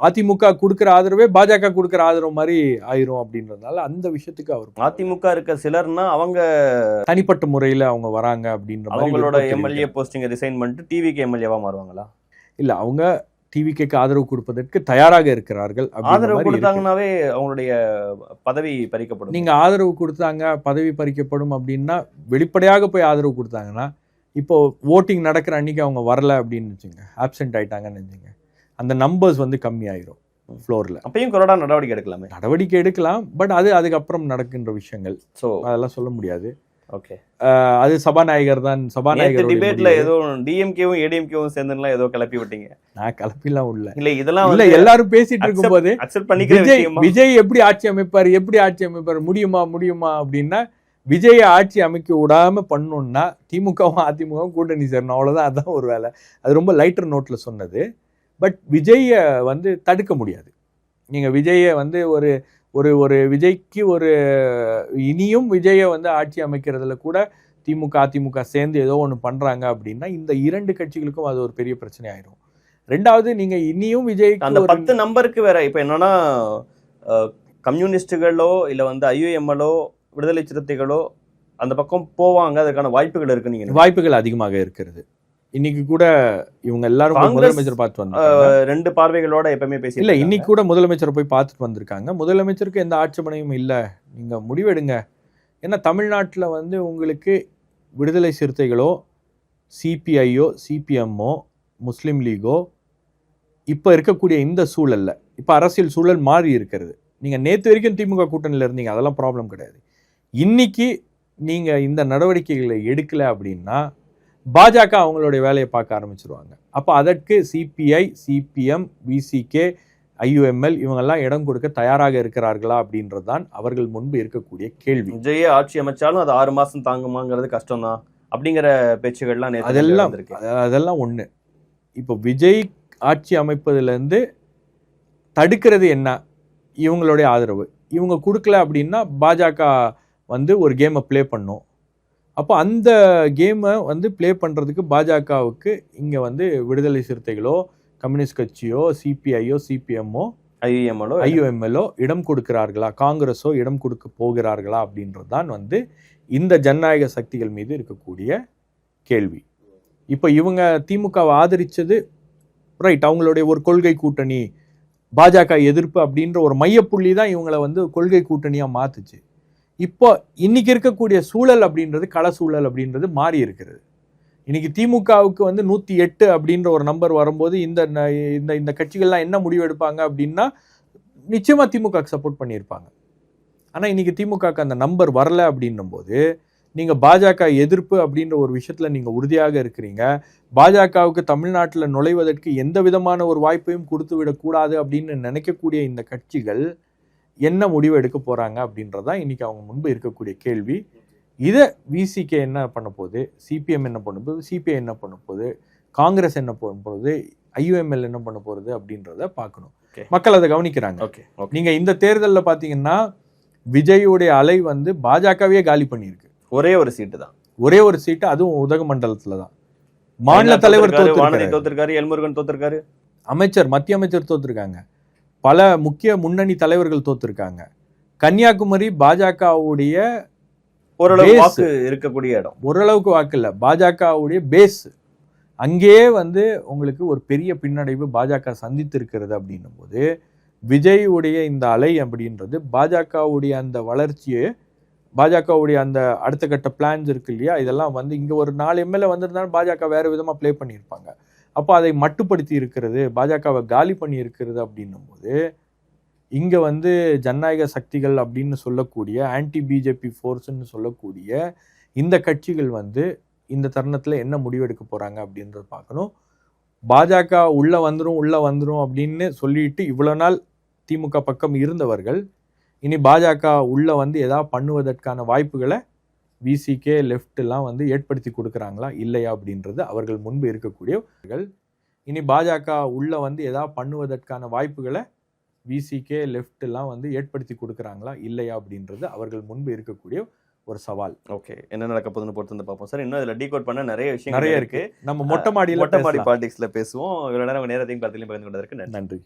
அதிமுக கொடுக்குற ஆதரவே பாஜக கொடுக்குற ஆதரவு மாதிரி ஆயிரும் அப்படின்றதுனால அந்த விஷயத்துக்கு அவர் அதிமுக இருக்க சிலர்னா அவங்க தனிப்பட்ட முறையில அவங்க வராங்க அப்படின்ற அவங்களோட எம்எல்ஏ போஸ்டிங் ரிசைன் பண்ணிட்டு டிவிக்கு எம்எல்ஏவா மாறுவாங்களா? இல்ல, அவங்க டிவிக்கு ஆதரவு கொடுப்பதற்கு தயாராக இருக்கிறார்கள். ஆதரவு கொடுத்தாங்கன்னாவே அவங்களுடைய பதவி பறிக்கப்படும். நீங்க ஆதரவு கொடுத்தாங்க பதவி பறிக்கப்படும் அப்படின்னா வெளிப்படையாக போய் ஆதரவு கொடுத்தாங்கன்னா இப்போ ஓட்டிங் நடக்கிற அன்னைக்கு அவங்க வரல அப்படின்னு வச்சுங்க, ஆப்சென்ட் ஆயிட்டாங்கன்னு வச்சுங்க, அந்த நம்பர்ஸ் வந்து கம்மி ஆயிரும் ஃப்ளோர்ல. அப்பயும் கொரோனா நடவடிக்கை எடுக்கலாமே? நடவடிக்கை எடுக்கலாம், பட் அதுக்கப்புறம் நடக்கின்ற விஷயங்கள். ஸோ அதெல்லாம் சொல்ல முடியாது. ஓகே, அது சபாநாயகர் தான். சபாநாயகர் டிபேட்ல ஏதோ டிஎம்கேவும் ஏடிஎம்கேவும் சேர்ந்துலாம் ஏதோ கிளப்பி விட்டீங்க. நான் கிளப்பிலாம் இல்ல இதெல்லாம் இல்ல, எல்லாரும் பேசிட்டு இருக்கும்போது விஜய் எப்படி ஆட்சி அமைப்பார் முடியுமா அப்படின்னா விஜயை ஆட்சி அமைக்க விடாம பண்ணணும்னா திமுகவும் அதிமுகவும் கூட்டணி சேரணும், அவ்வளவுதான். அதான் ஒரு வேலை. அது ரொம்ப லைட்டர் நோட்ல சொன்னது. பட் விஜயை வந்து தடுக்க முடியாது. நீங்க விஜயை வந்து ஒரு ஒரு ஒரு விஜய்க்கு ஒரு இனியும் விஜயை வந்து ஆட்சி அமைக்கிறதுல கூட திமுக அதிமுக சேர்ந்து ஏதோ ஒன்று பண்றாங்க அப்படின்னா இந்த 2 கட்சிகளுக்கும் அது ஒரு பெரிய பிரச்சனை ஆயிரும். ரெண்டாவது, நீங்க இனியும் விஜய் அந்த 10 நம்பருக்கு வேற இப்ப என்னன்னா கம்யூனிஸ்டுகளோ இல்ல வந்து ஐயுஎம்எலோ விடுதலை சிறுத்தைகளோ அந்த பக்கம் போவாங்க, அதுக்கான வாய்ப்புகள் இருக்கு. நீங்க வாய்ப்புகள் அதிகமாக இருக்கிறது. இன்னைக்கு கூட இவங்க எல்லாரும் முதலமைச்சர் பார்த்து வந்தாங்க. 2 பார்வைகளோட எப்பவுமே பேசி இல்ல, இன்னைக்கு கூட முதலமைச்சரை போய் பார்த்துட்டு வந்திருக்காங்க. முதலமைச்சருக்கு எந்த ஆட்சேபனையும் இல்லை, நீங்க முடிவெடுங்க. ஏன்னா தமிழ்நாட்டில் வந்து உங்களுக்கு விடுதலை சிறுத்தைகளோ சிபிஐயோ சிபிஎம்மோ முஸ்லீம் லீகோ இப்போ இருக்கக்கூடிய இந்த சூழல்ல இப்போ அரசியல் சூழல் மாறி இருக்கிறது. நீங்க நேற்று வரைக்கும் திமுக கூட்டணியில் இருந்தீங்க, அதெல்லாம் ப்ராப்ளம் கிடையாது. இன்னைக்கு நீங்க இந்த நடவடிக்கைகளை எடுக்கல அப்படின்னா பாஜக அவங்களுடைய வேலையை பார்க்க ஆரம்பிச்சிருவாங்க. அப்போ அதற்கு சிபிஐ சிபிஎம் விசிகே ஐயுஎம்எல் இவங்கெல்லாம் இடம் கொடுக்க தயாராக இருக்கிறார்களா அப்படின்றதுதான் அவர்கள் முன்பு இருக்கக்கூடிய கேள்வி. விஜயை ஆட்சி அமைச்சாலும் அது 6 மாசம் தாங்குமாங்கிறது கஷ்டம் தான் அப்படிங்கிற பேச்சுகள்லாம் அதெல்லாம் ஒண்ணு. இப்போ விஜய் ஆட்சி அமைப்பதிலிருந்து தடுக்கிறது என்ன? இவங்களுடைய ஆதரவு. இவங்க கொடுக்கல அப்படின்னா பாஜக வந்து ஒரு கேமை ப்ளே பண்ணும். அப்போ அந்த கேமை வந்து ப்ளே பண்ணுறதுக்கு பாஜகவுக்கு இங்கே வந்து விடுதலை சிறுத்தைகளோ கம்யூனிஸ்ட் கட்சியோ சிபிஐயோ சிபிஎம்மோ ஐஎம்எலோ ஐயுஎம்எல்ஓ இடம் கொடுக்கிறார்களா, காங்கிரஸோ இடம் கொடுக்க போகிறார்களா அப்படின்றது தான் வந்து இந்த ஜனநாயக சக்திகள் மீது இருக்கக்கூடிய கேள்வி. இப்போ இவங்க திமுகவை ஆதரிச்சது ரைட், அவங்களுடைய ஒரு கொள்கை கூட்டணி, பாஜக எதிர்ப்பு அப்படின்ற ஒரு மையப்புள்ளி தான் இவங்களை வந்து கொள்கை கூட்டணியாக மாத்துச்சு. இப்போ இன்னைக்கு இருக்கக்கூடிய சூழல் அப்படின்றது, கள சூழல் அப்படின்றது மாறி இருக்கிறது. இன்னைக்கு திமுகவுக்கு வந்து 108 அப்படின்ற ஒரு நம்பர் வரும்போது இந்த இந்த இந்த கட்சிகள்லாம் என்ன முடிவு எடுப்பாங்க அப்படின்னா நிச்சயமா திமுக சப்போர்ட் பண்ணியிருப்பாங்க. ஆனால் இன்னைக்கு திமுகக்கு அந்த நம்பர் வரல அப்படின்னும் போது நீங்க பாஜக எதிர்ப்பு அப்படின்ற ஒரு விஷயத்துல நீங்க உறுதியாக இருக்கிறீங்க. பாஜகவுக்கு தமிழ்நாட்டில் நுழைவதற்கு எந்த விதமான ஒரு வாய்ப்பையும் கொடுத்து விடக்கூடாது அப்படின்னு நினைக்கக்கூடிய இந்த கட்சிகள் என்ன முடிவு எடுக்க போறாங்க அப்படின்றதான் இன்னைக்கு அவங்க முன்பு இருக்கக்கூடிய கேள்வி. இதை விசிகே என்ன பண்ண போகுது, சிபிஎம் என்ன பண்ண போகுது, சிபிஐ என்ன பண்ண போகுது, காங்கிரஸ் என்ன பண்ண போகுது, ஐயுஎம்எல் என்ன பண்ண போறது அப்படின்றத பார்க்கணும். மக்கள் அதை கவனிக்கிறாங்க. நீங்க இந்த தேர்தலில் பார்த்தீங்கன்னா விஜயுடைய அலை வந்து பாஜகவே காலி பண்ணியிருக்கு. ஒரே ஒரு சீட்டு, அதுவும் உதகமண்டலத்துல தான். மாநில தலைவர் தோத்திருக்காரு, எல்முருகன் தோத்திருக்காரு, மத்திய அமைச்சர் தோத்திருக்காங்க, பல முக்கிய முன்னணி தலைவர்கள் தோத்திருக்காங்க. கன்னியாகுமரி பாஜகவுடைய ஓரளவு வாக்கு இருக்கக்கூடிய இடம், ஓரளவுக்கு வாக்கு இல்ல, பாஜகவுடைய பேஸ். அங்கேயே வந்து உங்களுக்கு ஒரு பெரிய பின்னடைவு பாஜக சந்தித்து இருக்கிறது அப்படின்னும் போது விஜய் உடைய இந்த அலை அப்படின்றது பாஜகவுடைய அந்த வளர்ச்சியை, பாஜகவுடைய அந்த அடுத்த கட்ட பிளான்ஸ் இருக்கு இல்லையா, இதெல்லாம் வந்து இங்க ஒரு 4 எம்எல்ஏ வந்திருந்தாலும் பாஜக வேற விதமா பிளே பண்ணியிருப்பாங்க. அப்போ அதை மட்டுப்படுத்தி இருக்கிறது, பாஜகவை காலி பண்ணி இருக்கிறது அப்படின்னும் போது இங்க வந்து ஜனநாயக சக்திகள் அப்படின்னு சொல்லக்கூடிய ஆன்டி பிஜேபி ஃபோர்ஸ்ன்னு சொல்லக்கூடிய இந்த கட்சிகள் வந்து இந்த தருணத்துல என்ன முடிவெடுக்க போறாங்க அப்படின்றத பார்க்கணும். பாஜக உள்ள வந்துரும் அப்படின்னு சொல்லிட்டு இவ்வளவு நாள் திமுக பக்கம் இருந்தவர்கள் இனி பாஜக உள்ள வந்து ஏதாவது பண்ணுவதற்கான வாய்ப்புகளை விசிகே லெஃப்ட் எல்லாம் வந்து ஏற்படுத்தி கொடுக்குறாங்களா இல்லையா அப்படின்றது அவர்கள் முன்பு இருக்கக்கூடியவர்கள். இனி பாஜக உள்ள வந்து ஏதாவது பண்ணுவதற்கான வாய்ப்புகளை விசிகே லெஃப்ட் எல்லாம் வந்து ஏற்படுத்தி கொடுக்குறாங்களா இல்லையா அப்படின்றது அவர்கள் முன்பு இருக்கக்கூடிய ஒரு சவால். ஓகே, என்ன நடக்க போகுதுன்னு பொறுத்து வந்து பார்ப்போம் சார். இன்னும் இதில் டீகோட் பண்ண நிறைய விஷயம் நிறைய இருக்கு. நம்ம மொட்டை மாடி பாலிடிக்ஸ்ல பேசுவோம். இவ்வளவு நேரம் நேரத்தையும் பார்த்துலையும் பகிர்ந்து கொண்டதற்கு நன்றி.